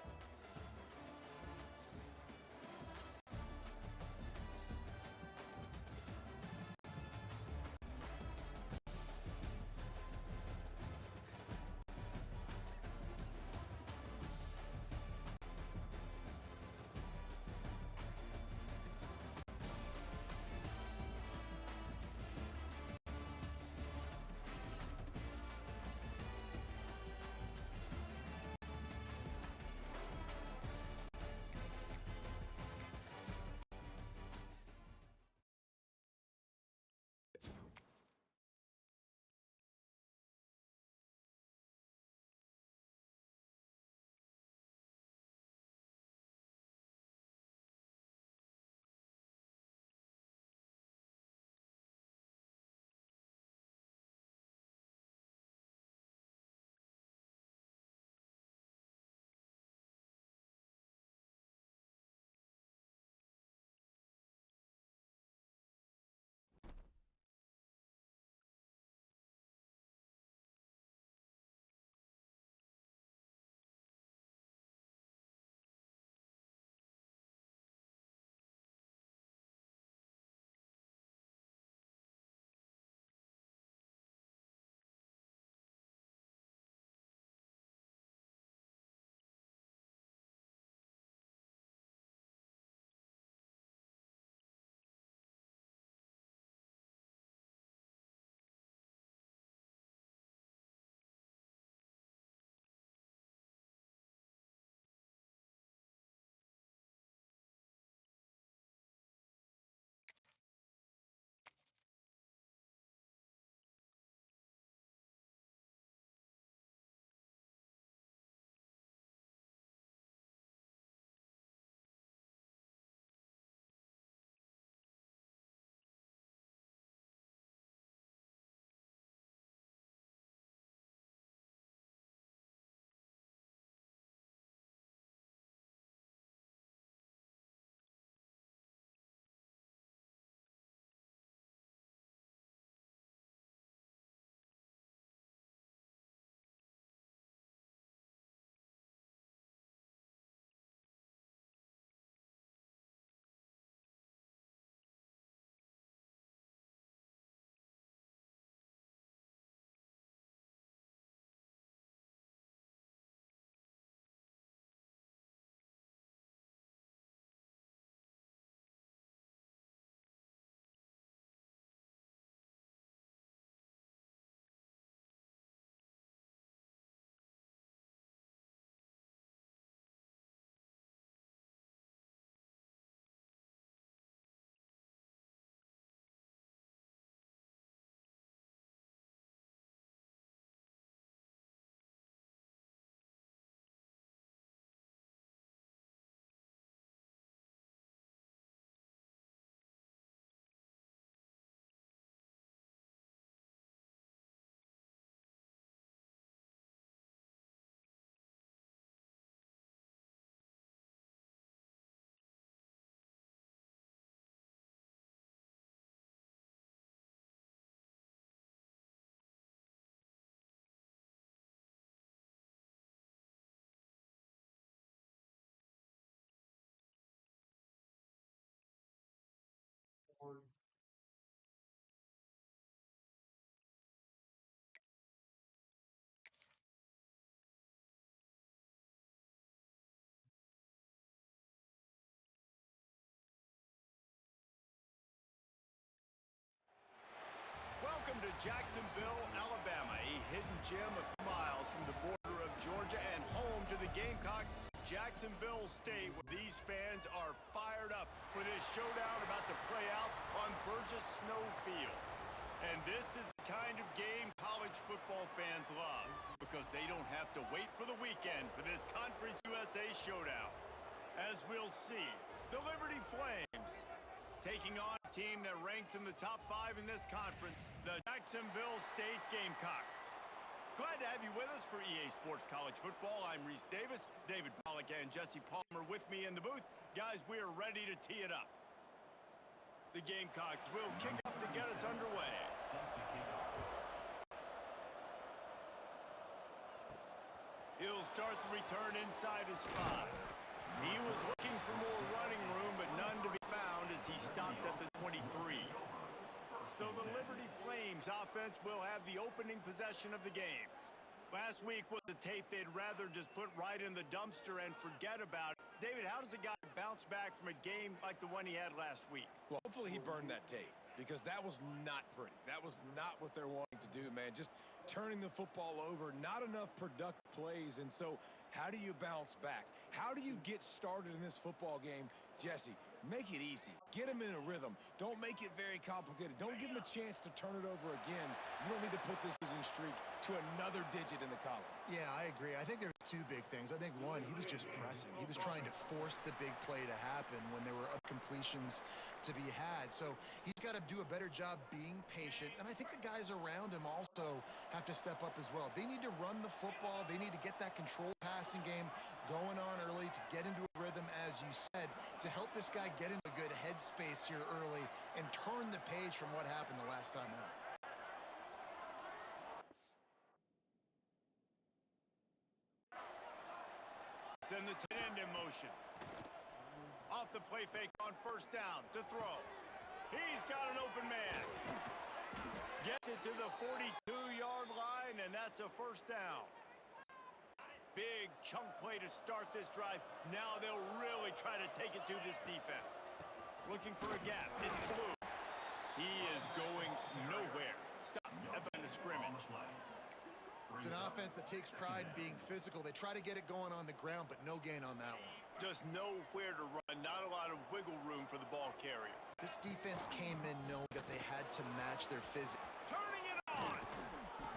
Welcome to Jacksonville, Alabama, a hidden gem a few miles from the border of Georgia and home to the Gamecocks, Jacksonville State, where these fans are fired up for this showdown about to play out on Burgess Snow Field. And this is the kind of game college football fans love because they don't have to wait for the weekend for this Conference USA showdown. As we'll see, the Liberty Flames taking on a team that ranks in the top 5 in this conference, the Jacksonville State Gamecocks. Glad to have you with us for EA Sports College Football. I'm Reese Davis, David Pollack and Jesse Palmer with me in the booth. Guys, we are ready to tee it up. The Gamecocks will kick off to get us underway. He'll start the return inside his spot. He was looking for more running room, but none to be found as he stopped at the 23. So the Liberty Flames offense will have the opening possession of the game. Last week was a tape they'd rather just put right in the dumpster and forget about it. David, how does a guy bounce back from a game like the one he had last week? Well, hopefully he burned that tape because that was not pretty. That was not what they're wanting to do, man. Just turning the football over, not enough productive plays. And so how do you bounce back? How do you get started in this football game? Jesse, make it easy. Get him in a rhythm. Don't make it very complicated. Don't give him a chance to turn it over again. You don't need to put this losing streak to another digit in the column. Yeah, I agree. I think there's two big things. I think one, he was just pressing. He was trying to force the big play to happen when there were completions to be had. So he's got to do a better job being patient. And I think the guys around him also have to step up as well. They need to run the football. They need to get that control passing game going on early to get into a rhythm, as you said, to help this guy get into a good headspace here early and turn the page from what happened the last time out. Send the tight end in motion. Off the play fake on first down to throw. He's got an open man. Gets it to the 42-yard line, and that's a first down. Big chunk play to start this drive. Now they'll really try to take it to this defense. Looking for a gap. It's Blue. He is going nowhere. Stop at the line of scrimmage. It's an offense that takes pride in being physical. They try to get it going on the ground, but no gain on that one. Just nowhere to run. Not a lot of wiggle room for the ball carrier. This defense came in knowing that they had to match their physics. Turning it on.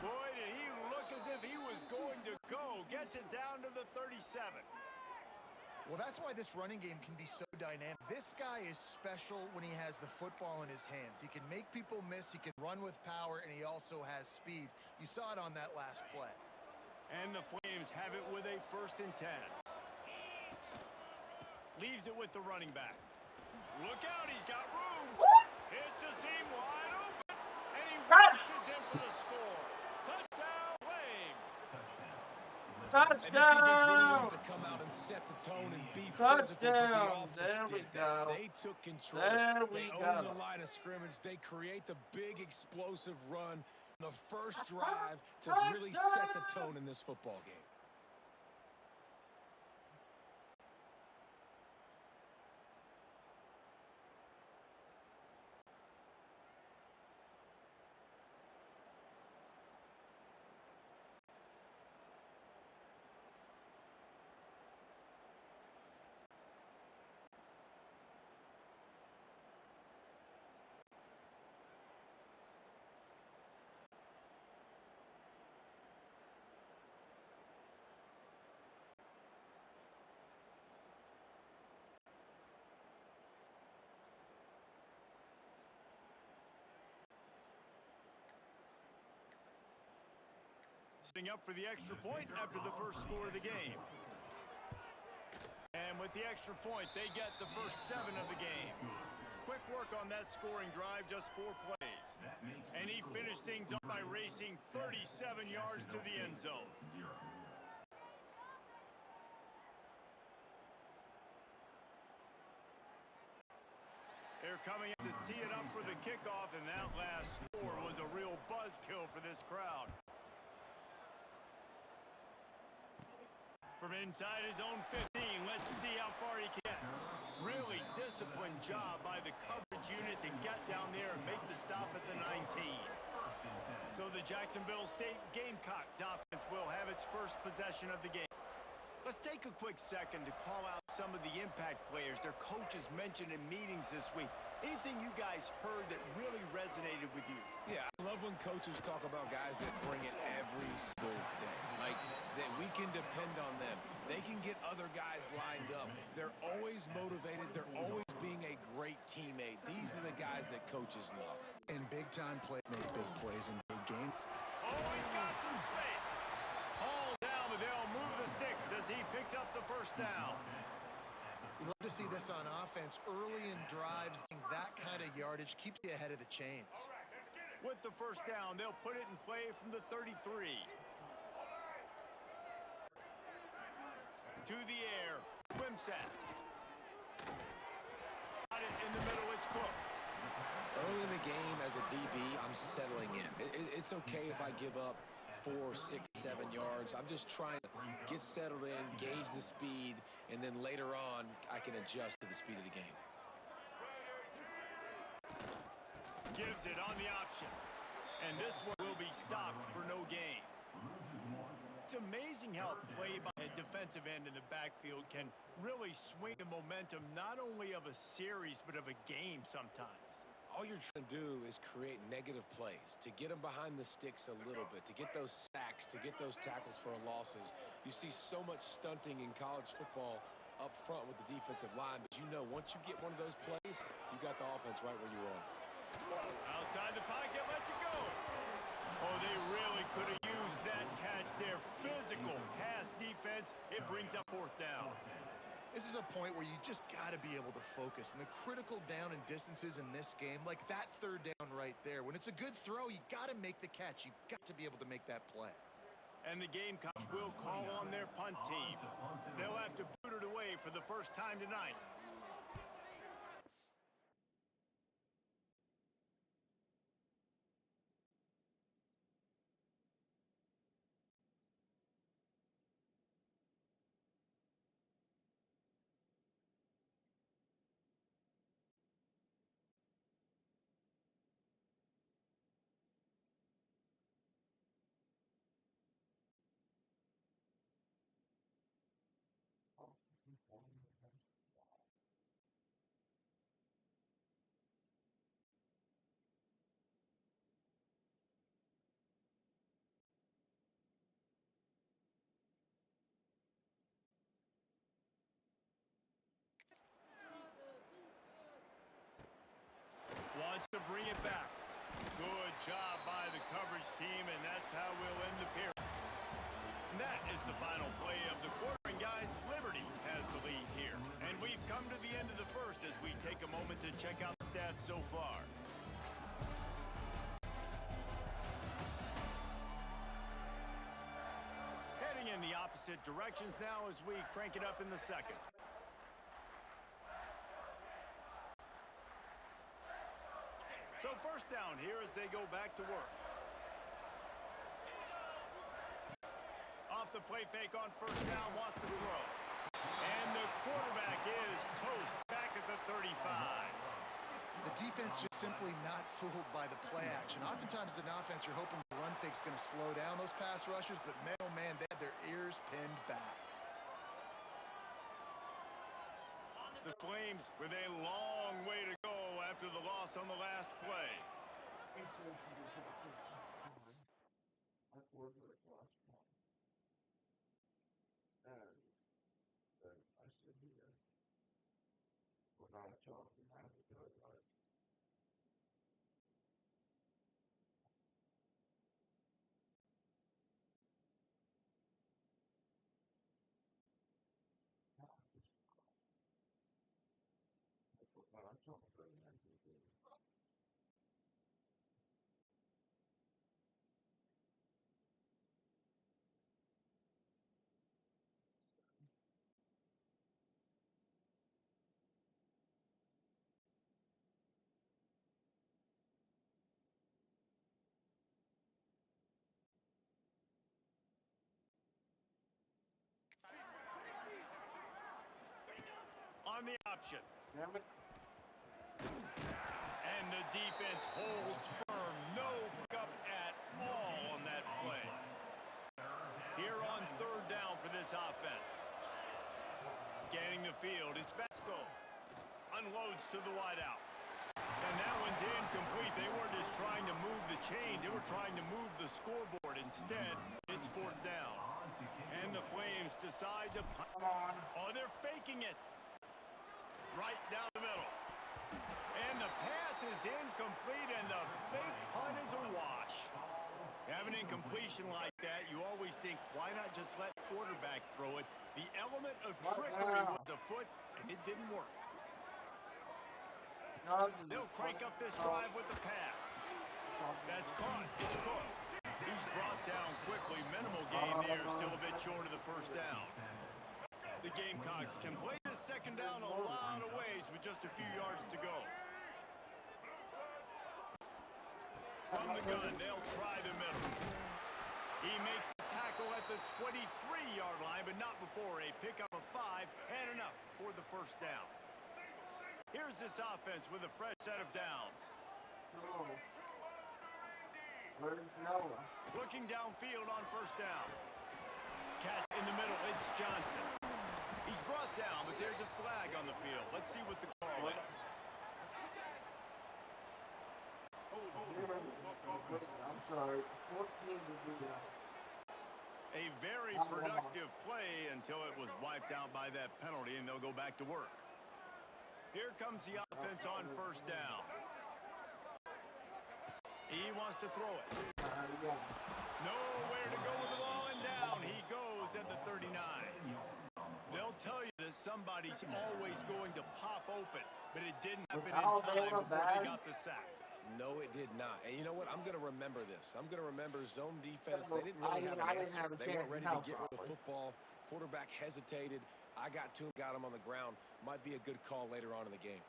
Boy, did he look as if he was going to go. Gets it down to the 37. Well, that's why this running game can be so dynamic. This guy is special when he has the football in his hands. He can make people miss, he can run with power, and he also has speed. You saw it on that last play. And the Flames have it with a 1st and 10. Leaves it with the running back. Look out, he's got room. Hits a seam wide open, and he watches him for the score. Touchdown, Flames. And this defense really wanted to come out and set the tone and be physical, but the offense did that. They took control. They owned the line of scrimmage. They create the big explosive run. The first drive to really set the tone in this football game. Setting up for the extra point after the first score of the game. And with the extra point, they get the first 7 of the game. Quick work on that scoring drive, just 4 plays. And he finished things up by racing 37 yards to the end zone. They're coming to tee it up for the kickoff, and that last score was a real buzzkill for this crowd. From inside his own 15, let's see how far he can get. Really disciplined job by the coverage unit to get down there and make the stop at the 19. So the Jacksonville State Gamecocks offense will have its first possession of the game. Let's take a quick second to call out some of the impact players their coaches mentioned in meetings this week. Anything you guys heard that really resonated with you? Yeah, I love when coaches talk about guys that bring it every single day. Like, that we can depend on them. They can get other guys lined up. They're always motivated. They're always being a great teammate. These are the guys that coaches love. And big-time play make big plays in big game. Oh, he's got some space. Hauled down, but they'll move the sticks as he picks up the first down. We love to see this on offense. Early in drives, that kind of yardage keeps you ahead of the chains. With the first down, they'll put it in play from the 33. To the air, Wimsatt. Got it in the middle, it's Cook. Early in the game, as a DB, I'm settling in. It's okay if I give up 4, 6, 7 yards. I'm just trying to get settled in, gauge the speed, and then later on, I can adjust to the speed of the game. Gives it on the option. And this one will be stopped for no gain. It's amazing how a play by a defensive end in the backfield can really swing the momentum not only of a series, but of a game sometimes. All you're trying to do is create negative plays, to get them behind the sticks a little bit, to get those sacks, to get those tackles for losses. You see so much stunting in college football up front with the defensive line, but you know once you get one of those plays, you got the offense right where you want. Outside the pocket, lets it go. Oh, they really could have used that catch there. Physical pass defense. It brings up fourth down. This is a point where you just got to be able to focus. And the critical down and distances in this game, like that third down right there, when it's a good throw, you got to make the catch. You've got to be able to make that play. And the Gamecocks will call on their punt team. They'll have to boot it away for the first time tonight. Wants to bring it back. Good job by the coverage team, and that's how we'll end the period. And that is the final play of the quarter. And guys, Liberty has the lead here. And we've come to the end of the first as we take a moment to check out the stats so far. Heading in the opposite directions now as we crank it up in the second. So first down here as they go back to work. Off the play fake on first down, wants to throw. And the quarterback is toast back at the 35. The defense just simply not fooled by the play action. Oftentimes as an offense, you're hoping the run fake's going to slow down those pass rushers, but man, oh man, they had their ears pinned back. The Flames with a long way to go after the loss on the last play. on the option. Damn it. And the defense holds firm. No pickup at all on that play. Here on third down for this offense. Scanning the field, it's Vesco. Unloads to the wideout. And that one's incomplete. They weren't just trying to move the chains. They were trying to move the scoreboard. Instead, it's fourth down. And the Flames decide to punt. Come on. Oh, they're faking it. Right down the middle. And the pass is incomplete, and the fake punt is a wash. Have an incompletion like that, you always think, why not just let the quarterback throw it? The element of trickery was afoot, and it didn't work. They'll crank up this drive with the pass. That's caught. It's Cook. He's brought down quickly. Minimal gain there, still a bit short of the first down. The Gamecocks can play this second down a lot of ways with just a few yards to go. From the gun, they'll try the middle. He makes the tackle at the 23-yard line, but not before a pickup of 5 and enough for the first down. Here's this offense with a fresh set of downs. Where's Noah? Looking downfield on first down. Catch in the middle, it's Johnson. He's brought down, but there's a flag on the field. Let's see what the call is. I'm sorry. 14 to 0. A very productive play until it was wiped out by that penalty, and they'll go back to work. Here comes the offense on first down. He wants to throw it. Nowhere to go with the ball, and down he goes at the 39. They'll tell you that somebody's always going to pop open, but it didn't happen in time before they got the sack. No, it did not. And you know what? I'm going to remember this. I'm going to remember zone defense. They didn't really have an answer. They weren't ready to get rid of the football. Quarterback hesitated. I got to him, got him on the ground. Might be a good call later on in the game.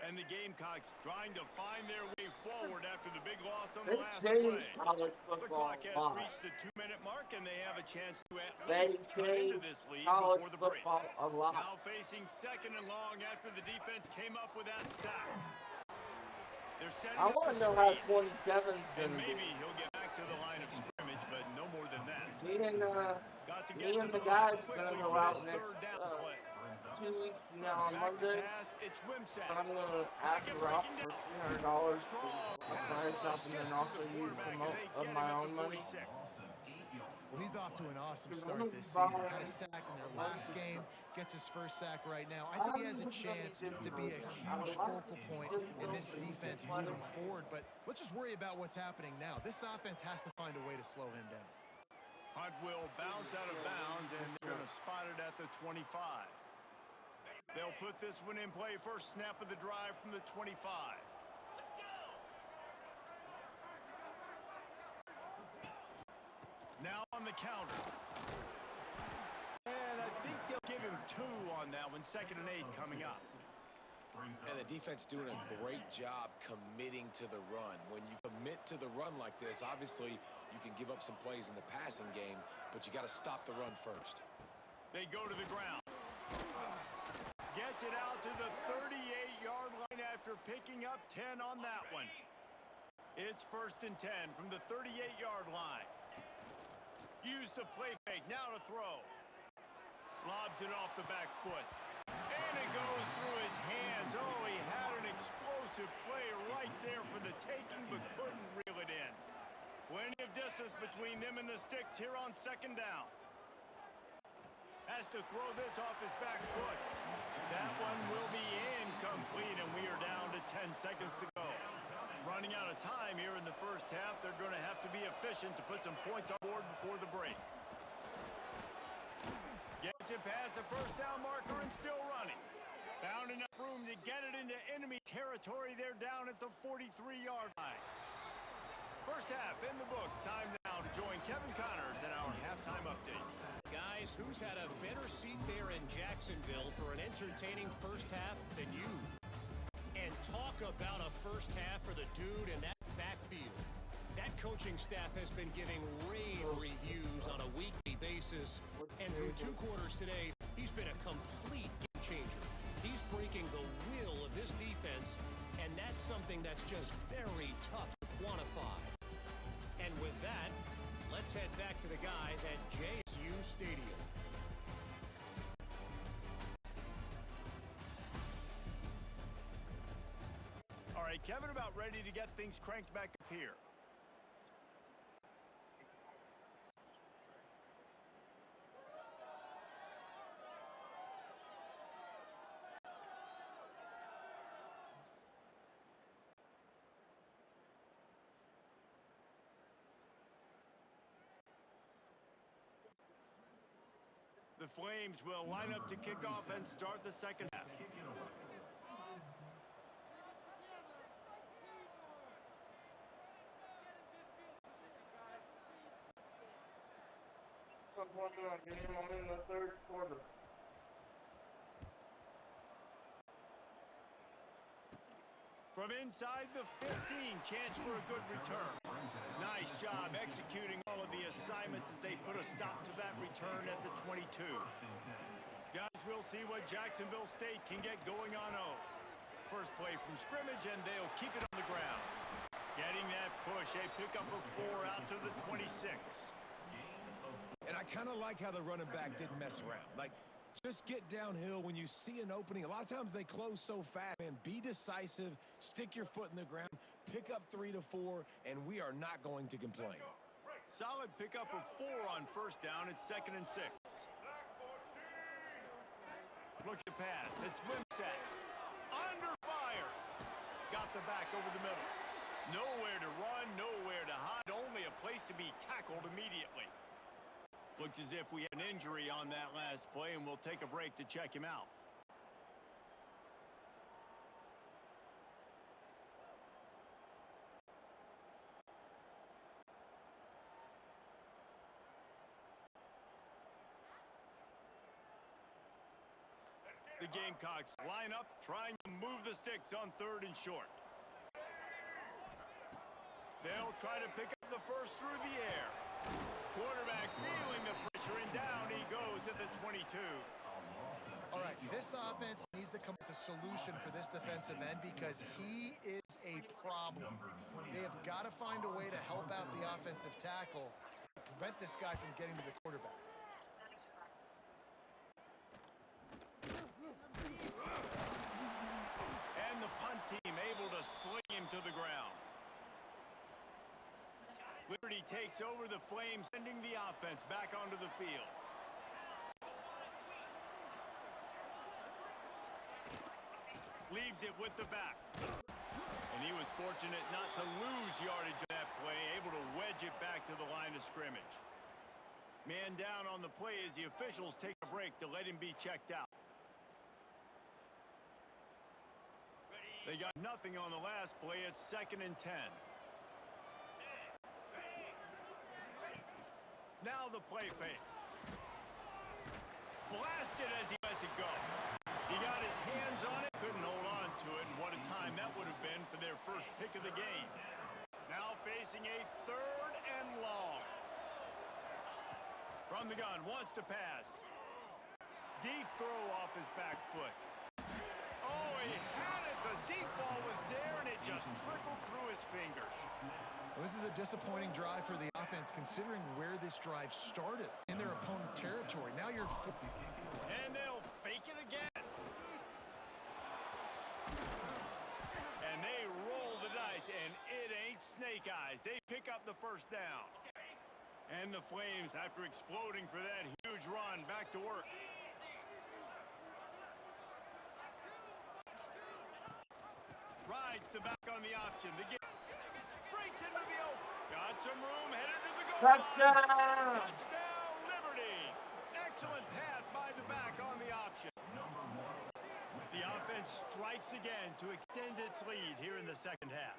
And the Gamecocks trying to find their way forward after the big loss on the last play. The clock has reached the 2-minute mark, and they have a chance to at least cut into this lead before the break. Now facing second and long after the defense came up with that sack. They're setting I want to know how 27's going to be. Maybe he'll get back to the line of scrimmage, but no more than that. Me and the guys are going to go out next 2 weeks from now on Monday. And I'm going to ask Ralph for $300 to buy something and also use some of my own money. Well, he's off to an awesome start this season. Had a sack in their last game, gets his first sack right now. I think he has a chance to be a huge focal point in this defense moving forward. But let's just worry about what's happening now. This offense has to find a way to slow him down. Hunt will bounce out of bounds, and they're going to spot it at the 25. They'll put this one in play. First snap of the drive from the 25. Now on the counter. And I think they'll give him 2 on that one. 2nd and 8 coming up. And the defense doing a great job committing to the run. When you commit to the run like this, obviously you can give up some plays in the passing game, but you got to stop the run first. They go to the ground. Gets it out to the 38-yard line after picking up 10 on that one. It's 1st and 10 from the 38-yard line. Use the play fake, now to throw. Lobs it off the back foot. And it goes through his hands. Oh, he had an explosive play right there for the taking, but couldn't reel it in. Plenty of distance between them and the sticks here on 2nd down. Has to throw this off his back foot. That one will be incomplete, and we are down to 10 seconds to go. Running out of time here in the first half. They're going to have to be efficient to put some points on board before the break. Gets it past the first down marker and still running. Found enough room to get it into enemy territory. They're down at the 43-yard line. First half in the books. Time now to join Kevin Connors in our halftime update. Guys, who's had a better seat there in Jacksonville for an entertaining first half than you? And talk about a first half for the dude in that backfield. That coaching staff has been giving rave reviews on a weekly basis. And through 2 quarters today, he's been a complete game changer. He's breaking the will of this defense, and that's something that's just very tough to quantify. And with that, let's head back to the guys at JSU Stadium. All right, Kevin, about ready to get things cranked back up here. The Flames will line up to kick off and start the second half. I'm in the third quarter. From inside the 15, chance for a good return. Nice job executing all of the assignments as they put a stop to that return at the 22. Guys, we'll see what Jacksonville State can get going on 0. First play from scrimmage, and they'll keep it on the ground. Getting that push, a pickup of 4 out to the 26. And I kind of like how the running back didn't mess around. Like, just get downhill when you see an opening. A lot of times they close so fast, man. Be decisive, stick your foot in the ground, pick up 3 to 4, and we are not going to complain. Solid pickup of 4 on first down. It's 2nd and 6. Look at the pass. It's Wimsatt. Under fire. Got the back over the middle. Nowhere to run, nowhere to hide. Only a place to be tackled immediately. Looks as if we had an injury on that last play, and we'll take a break to check him out. The Gamecocks line up, trying to move the sticks on 3rd and short. They'll try to pick up the first through the air. Quarterback feeling the pressure, and down he goes at the 22. All right, this offense needs to come up with a solution for this defensive end because he is a problem. They have got to find a way to help out the offensive tackle to prevent this guy from getting to the quarterback. And the punt team able to sling him to the ground. Liberty takes over the Flames, sending the offense back onto the field. Leaves it with the back. And he was fortunate not to lose yardage on that play, able to wedge it back to the line of scrimmage. Man down on the play as the officials take a break to let him be checked out. They got nothing on the last play. It's 2nd and 10. Now the play fake. Blasted as he lets it go. He got his hands on it, couldn't hold on to it, and what a time that would have been for their first pick of the game. Now facing a 3rd and long. From the gun, wants to pass. Deep throw off his back foot. Oh, he had it. The deep ball was there, and it just trickled through his fingers. Well, this is a disappointing drive for the offense, considering where this drive started in their opponent territory. Now you're... And they'll fake it again. And they roll the dice, and it ain't snake eyes. They pick up the first down. And the Flames, after exploding for that huge run, back to work. Rides the back on the option. The game breaks into the open. Got some room, headed to the goal. Touchdown! Touchdown, Liberty. Excellent pass by the back on the option. The offense strikes again to extend its lead here in the second half.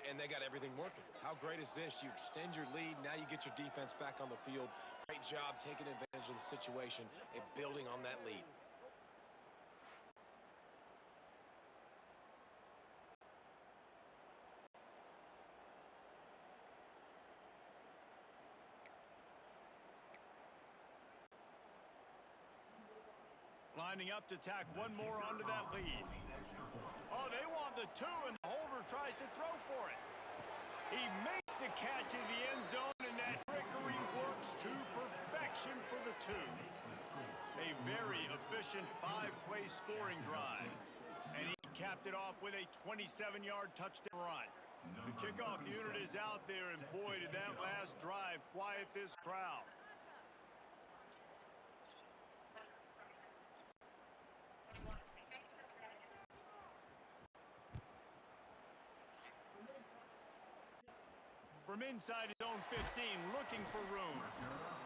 And they got everything working. How great is this? You extend your lead, now you get your defense back on the field. Great job taking advantage of the situation and building on that lead. lining up to tack one more onto that lead. Oh, they want the 2, and the holder tries to throw for it. He makes the catch in the end zone, and that trickery works to perfection for the 2. A very efficient 5-play scoring drive. And he capped it off with a 27-yard touchdown run. The kickoff unit is out there, and boy, did that last drive quiet this crowd. From inside his own 15, looking for room.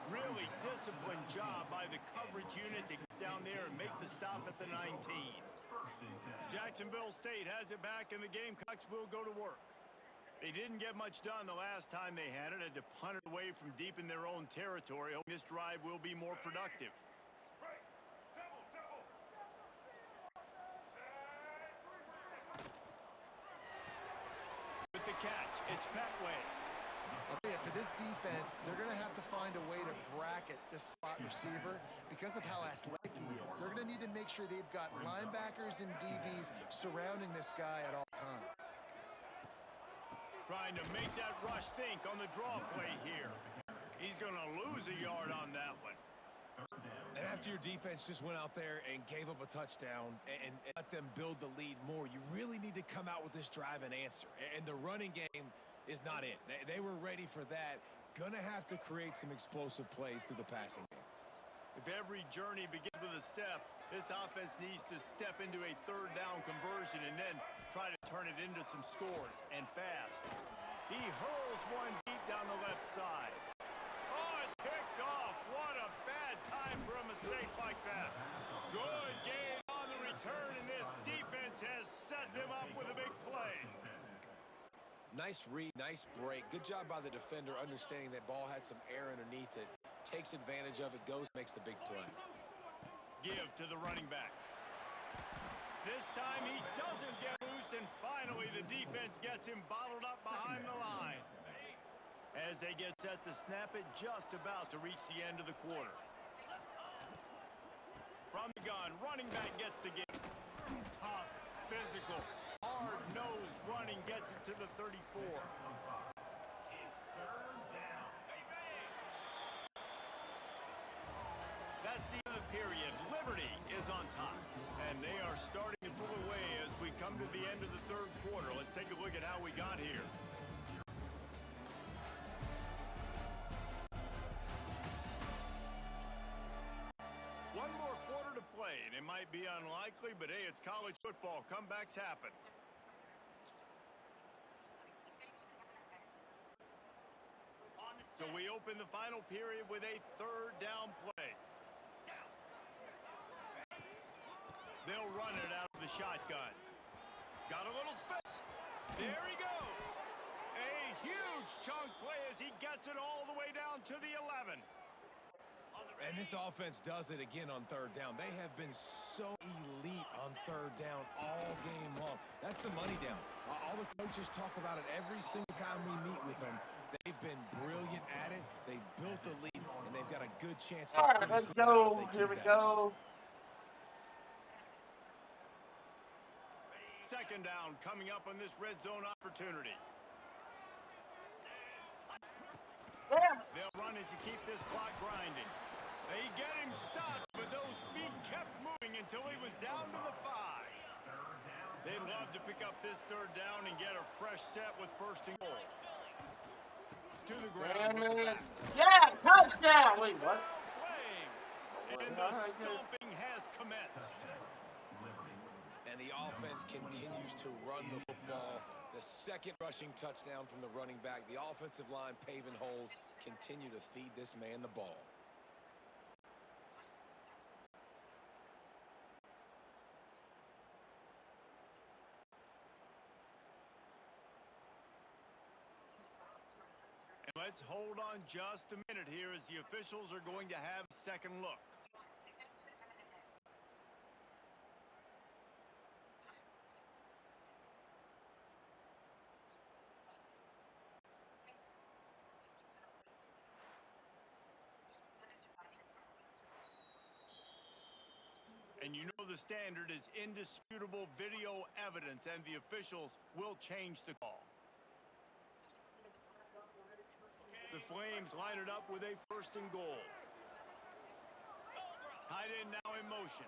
Really disciplined job by the coverage unit to get down there and make the stop at the 19. Jacksonville State has it back, and the Gamecocks will go to work. They didn't get much done the last time they had it, had to punt it away from deep in their own territory. Hoping this drive will be more productive. With the catch, it's Petway. I'll tell you, for this defense, they're going to have to find a way to bracket this slot receiver because of how athletic he is. They're going to need to make sure they've got linebackers and DBs surrounding this guy at all times. Trying to make that rush think on the draw play here. He's going to lose a yard on that one. And after your defense just went out there and gave up a touchdown and let them build the lead more, you really need to come out with this drive and answer. And the running game is not it. They were ready for that. Gonna have to create some explosive plays through the passing game. If every journey begins with a step, this offense needs to step into a 3rd down conversion and then try to turn it into some scores, and fast. He hurls one deep down the left side. Oh, it picked off. What a bad time for a mistake like that. Good gain on the return, and this defense has set them up with a big play. Nice read, nice break. Good job by the defender understanding that ball had some air underneath it. Takes advantage of it, goes, makes the big play. Give to the running back. This time he doesn't get loose, and finally the defense gets him bottled up behind the line. As they get set to snap it, just about to reach the end of the quarter. From the gun, running back gets the give. Tough, physical, hard-nosed running gets it to the 34. That's the end of the period. Liberty is on top, and they are starting to pull away as we come to the end of the 3rd quarter. Let's take a look at how we got here. One more quarter to play, and it might be unlikely, but hey, it's college football. Comebacks happen. So we open the final period with a 3rd down play. They'll run it out of the shotgun. Got a little space. There he goes. A huge chunk play as he gets it all the way down to the 11. And this offense does it again on 3rd down. They have been so elite on 3rd down all game long. That's the money down. All the coaches talk about it every single time we meet with them. They've been brilliant at it. They've built the lead, and they've got a good chance to all right, let's go. Here we go. 2nd down coming up on this red zone opportunity. Damn. They'll run it to keep this clock grinding. They get him stopped, but those feet kept moving until he was down to the 5. They'd love to pick up this 3rd down and get a fresh set with 1st and goal. To the ground. Yeah, touchdown. Wait, what? Flames. And the stomping has commenced. And the offense continues to run the football. The 2nd rushing touchdown from the running back. The offensive line paving holes. Continue to feed this man the ball. And let's hold on just a minute here as the officials are going to have a 2nd look. And And you know the standard is indisputable video evidence, and the officials will change the call. The Flames line it up with a 1st and goal. Tight end now in motion.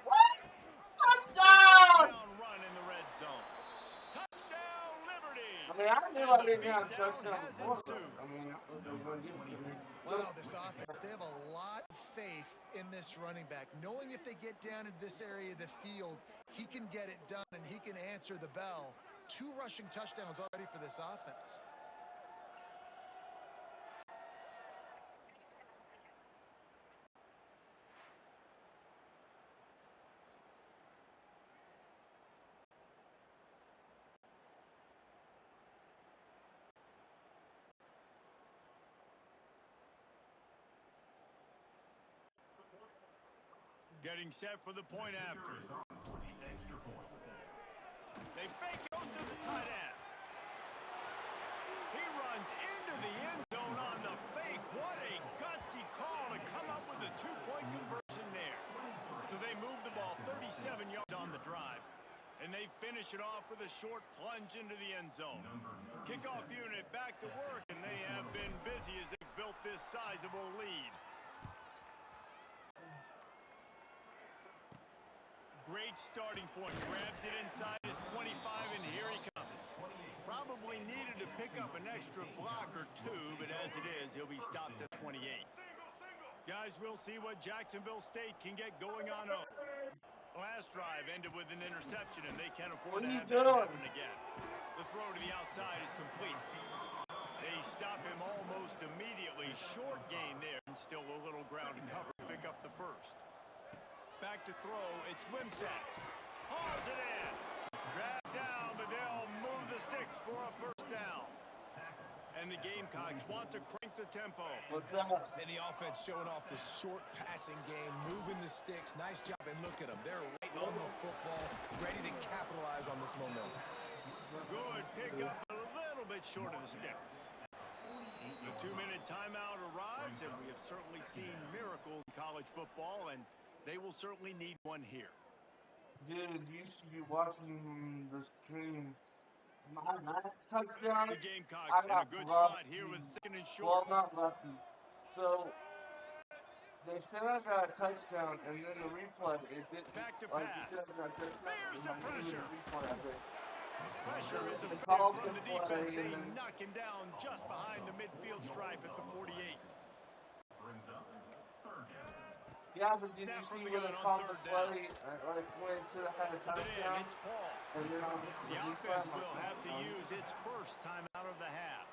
What? Touchdown! Touchdown! Run in the red zone. Touchdown, Liberty! I mean, I knew I didn't have a touchdown before, but I mean, that was going to give it to me. Wow, this offense, they have a lot of faith in this running back, knowing if they get down into this area of the field, he can get it done and he can answer the bell. 2 rushing touchdowns already for this offense. Getting set for the point after. They fake, goes to the tight end. He runs into the end zone on the fake. What a gutsy call to come up with a 2-point conversion there. So they move the ball 37 yards on the drive. And they finish it off with a short plunge into the end zone. Kickoff unit back to work, and they have been busy as they've built this sizable lead. Great starting point. Grabs it inside his 25, and here he comes. Probably needed to pick up an extra block or 2, but as it is, he'll be stopped at 28. Guys, we'll see what Jacksonville State can get going on. Last drive ended with an interception, and they can't afford to have that happen again. The throw to the outside is complete. They stop him almost immediately. Short gain there, and still a little ground to cover. Pick up the 1st. Back to throw, it's Wimsatt. Hauls it in. Grabbed down, but they'll move the sticks for a 1st down. And the Gamecocks want to crank the tempo. And the offense showing off the short passing game, moving the sticks. Nice job, and look at them. They're right on the football, ready to capitalize on this momentum. Good pickup, a little bit short of the sticks. The 2-minute timeout arrives, and we have certainly seen miracles in college football, and they will certainly need one here. Dude, you should be watching the stream. My last touchdown, The Gamecocks in a good spot here with 2nd and short. Well, not lucky. So, they said I got a touchdown, and then the replay, it didn't. Back to like, pass. you said I got a touchdown, There's the pressure. Replay, I think. Pressure is They a called from the the defense. play, They and then knock him down just behind the midfield stripe at the 48. Brings up 3rd down. yeah, but did you Snap from see the when gun they on called the 3rd down. play, like when it should have had a Put it in, touchdown, it's Paul. and then on The offense will have to use its 1st time out of the half.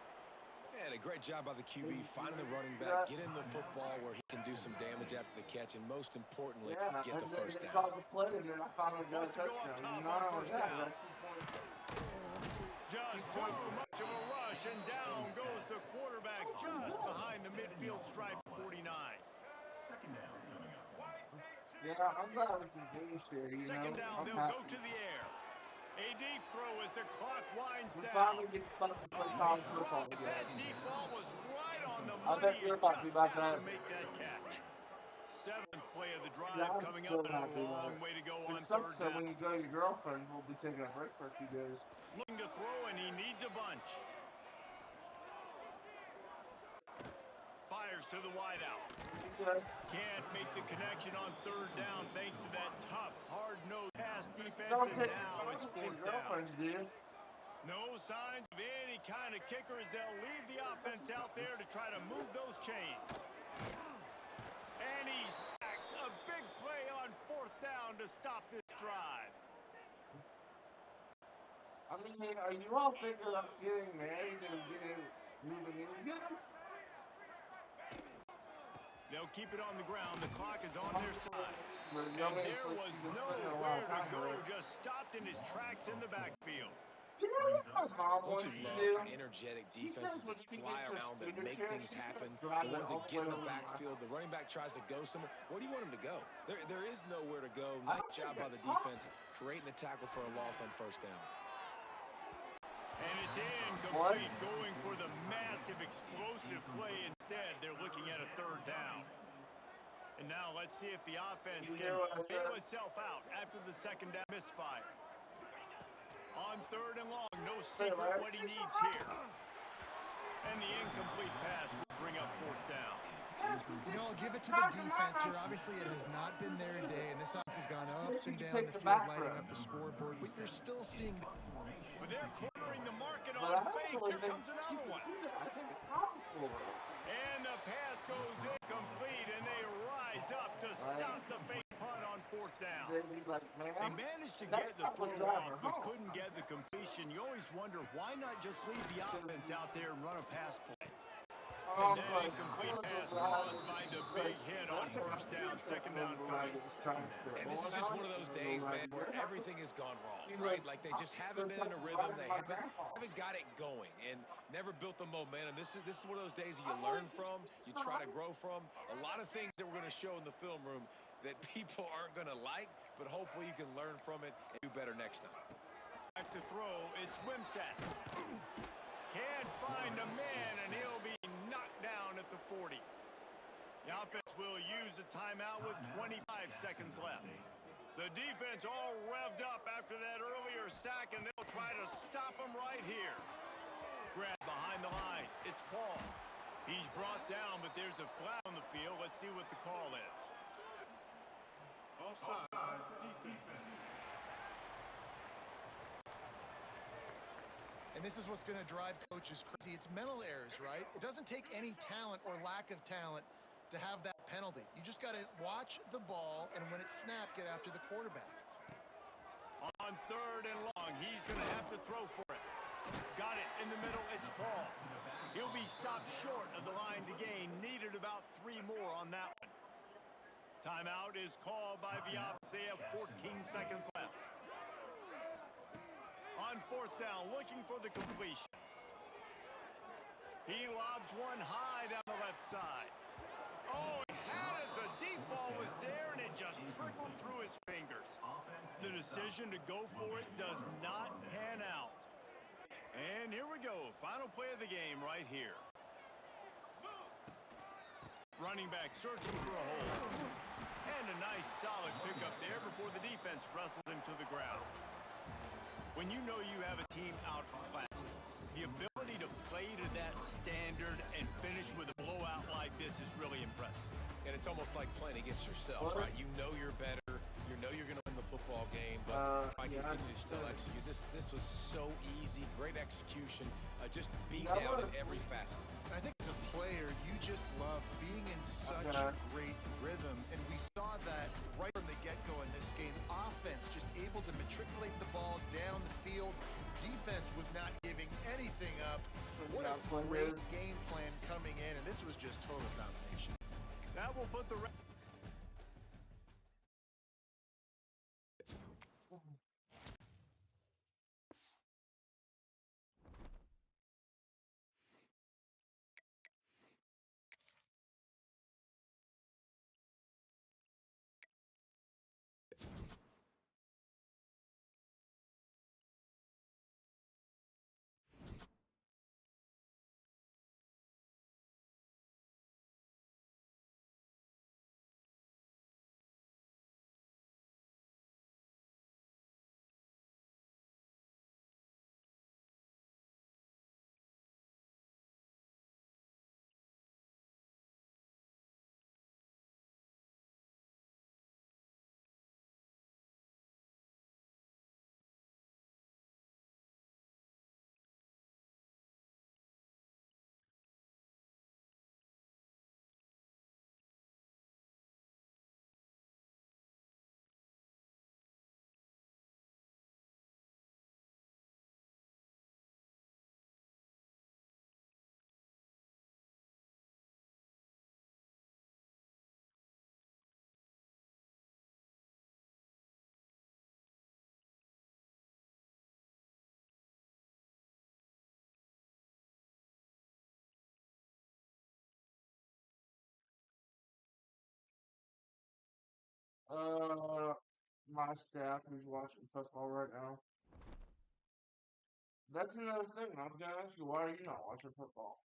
And a great job by the QB, finding the running back, getting the football where he can do some damage after the catch, and most importantly, yeah, get and the then 1st they down. called the play, and then I finally got a Wants to go up touchdown. top Not on only 1st that, down. that's 2 points. Just too much of a rush, and down goes the quarterback just behind the midfield stripe, 49. 2nd down coming up. Yeah, I'm glad we can finish here, you Second know. down, I'm they'll happy. go to the air. A deep throw as the clock winds We down. finally get to fucking play college football That again. deep ball was right on the I money. bet you're You happy just about have to that. make that catch. 7th play of the drive Yeah, I'm coming still up, and a happy about long it. way to go It on sucks 3rd that down. when you go to your girlfriend, we'll be taking a break for a few days. Looking to throw, and he needs a bunch. Fires to the wideout. Okay. Can't make the connection on 3rd down thanks to that tough, hard-nosed pass defense, Don't and take now it's your 4th down. girlfriends, dude. No signs of any kind of kicker as they'll leave the offense out there to try to move those chains. And he's sacked. A big play on 4th down to stop this drive. I mean, are you all thinking of getting married and moving in together? They'll keep it on the ground. The clock is on their side. But, And you know, there it's like was you've been spending a lot nowhere of to time go. with her. Just stopped in his tracks in the backfield. You know what my mom Don't wants you to love do? energetic She defenses says when that she fly gets her around, that scooter make chair, things she's happen, gonna drive the it ones all that the get way in the over my backfield, the running back tries to go somewhere. Where do you want him to go? There is nowhere to go. I Nice don't job think by the it's hot. defense, creating the tackle for a loss on 1st down. And it's incomplete, going for the massive explosive play instead. They're looking at a 3rd down. And now let's see if the offense You can hear what I bail said? itself out after the second down misfire. On third and long, no Say, secret Larry. what he needs here. And the incomplete pass will bring up fourth down. You know, I'll give it to the defense here. Obviously, it has not been their day, and this offense has gone up and down the field, lighting up the scoreboard, but you're still seeing... But they're cornering the market But on I don't fake. really Here think comes another one. I think it's possible. And the pass goes incomplete, and they rise up to stop the fake punt on fourth down. They managed to get the throw off, but couldn't get the completion. You always wonder, why not just leave the offense out there and run a pass play? And that incomplete pass caused by the big hit on first down, second down coming. And this is just one of those days, man, where everything has gone wrong, right? Like they just haven't been in a rhythm. They haven't got it going and never built the momentum. This is one of those days that you learn from, you try to grow from. A lot of things that we're going to show in the film room that people aren't going to like, but hopefully you can learn from it and do better next time. Back to throw, it's Wimsatt. Can't find a man, and he'll be knocked down at the 40. The offense will use a timeout with 25 seconds left. The defense all revved up after that earlier sack, and they'll try to stop him right here. Grab behind the line. It's Paul. He's brought down, but there's a flag on the field. Let's see what the call is. Offside, defense. And this is what's going to drive coaches crazy. It's mental errors, right? It doesn't take any talent or lack of talent to have that penalty. You just got to watch the ball, and when it's snapped, get after the quarterback. On third and long, he's going to have to throw for it. Got it in the middle. It's Paul. He'll be stopped short of the line to gain. Needed about 3 more on that one. Timeout is called by the offense. They have 14 seconds left. On fourth down, looking for the completion. He lobs one high down the left side. Oh, he had it. The deep ball was there, and it just trickled through his fingers. The decision to go for it does not pan out. And here we go. Final play of the game right here. Running back searching for a hole. And a nice solid pickup there before the defense wrestles him to the ground. When you know you have a team outclassed, the ability to play to that standard and finish with a blowout like this is really impressive. And it's almost like playing against yourself, right? You know you're better. You know you're going to win the football game, but I continue to still execute. This was so easy, great execution, just beat down in every facet. I think as a player, you just love being in such great rhythm, and we saw that right from the get-go in this game. Offense just able to matriculate the ball down the field. Defense was not giving anything up. What a great game plan coming in, and this was just total domination. That will put the... My staff is watching football right now. That's another thing. I'm gonna ask you, why are you not watching football?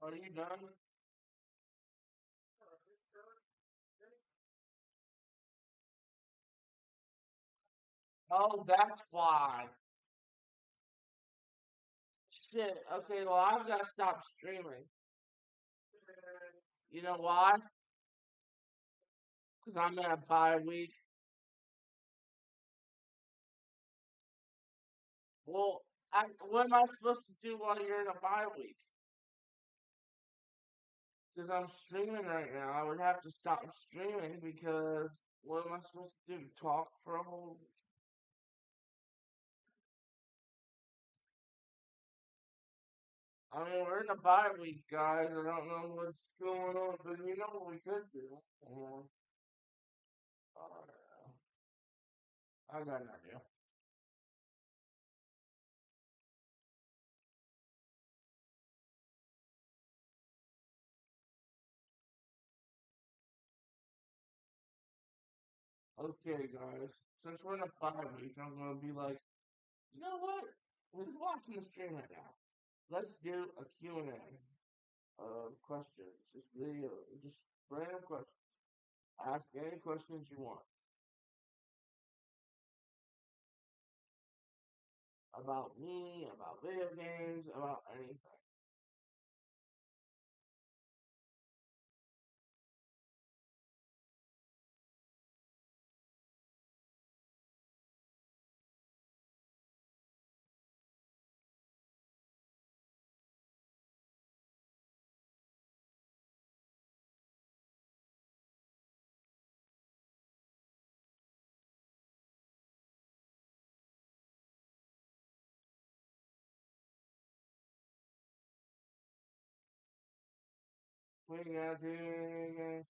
Are you done? Oh, that's why. Shit. Okay, well, I've got to stop streaming. You know why? Because I'm in a bye week. Well, what am I supposed to do while you're in a bye week? Because I'm streaming right now. I would have to stop streaming because what am I supposed to do? Talk for a whole. I mean, we're in a bye week, guys. I don't know what's going on, but you know what we could do? Uh, I got an idea. Okay, guys. Since we're in a bye week, I'm gonna be like, you know what? Who's watching the stream right now? Let's do a Q&A of questions. Just video, just random questions. Ask any questions you want about me, about video games, about anything. We got to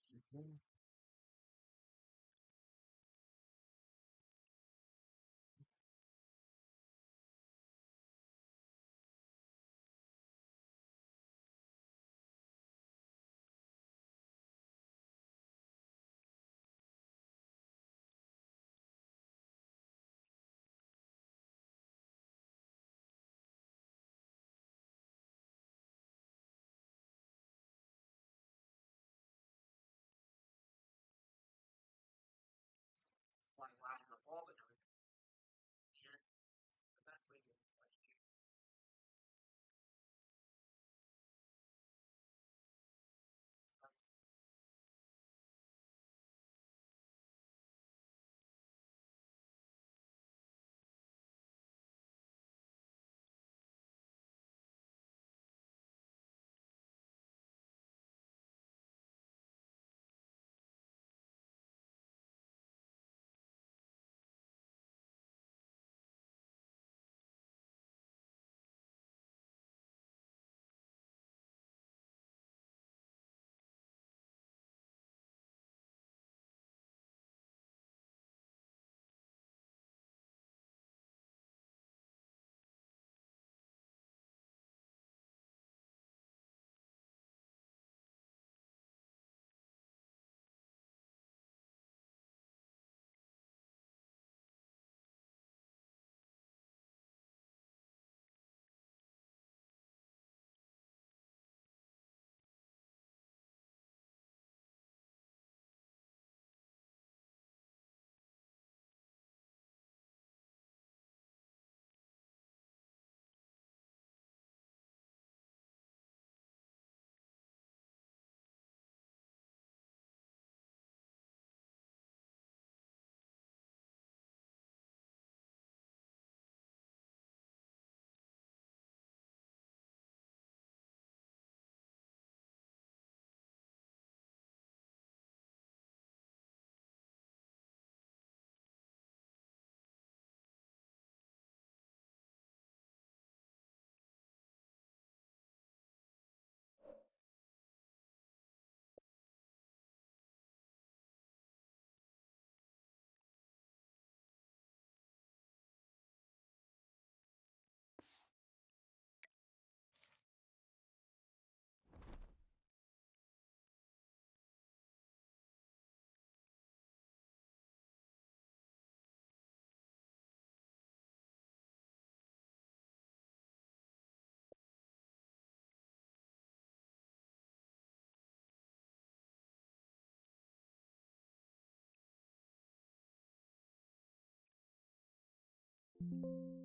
Bye.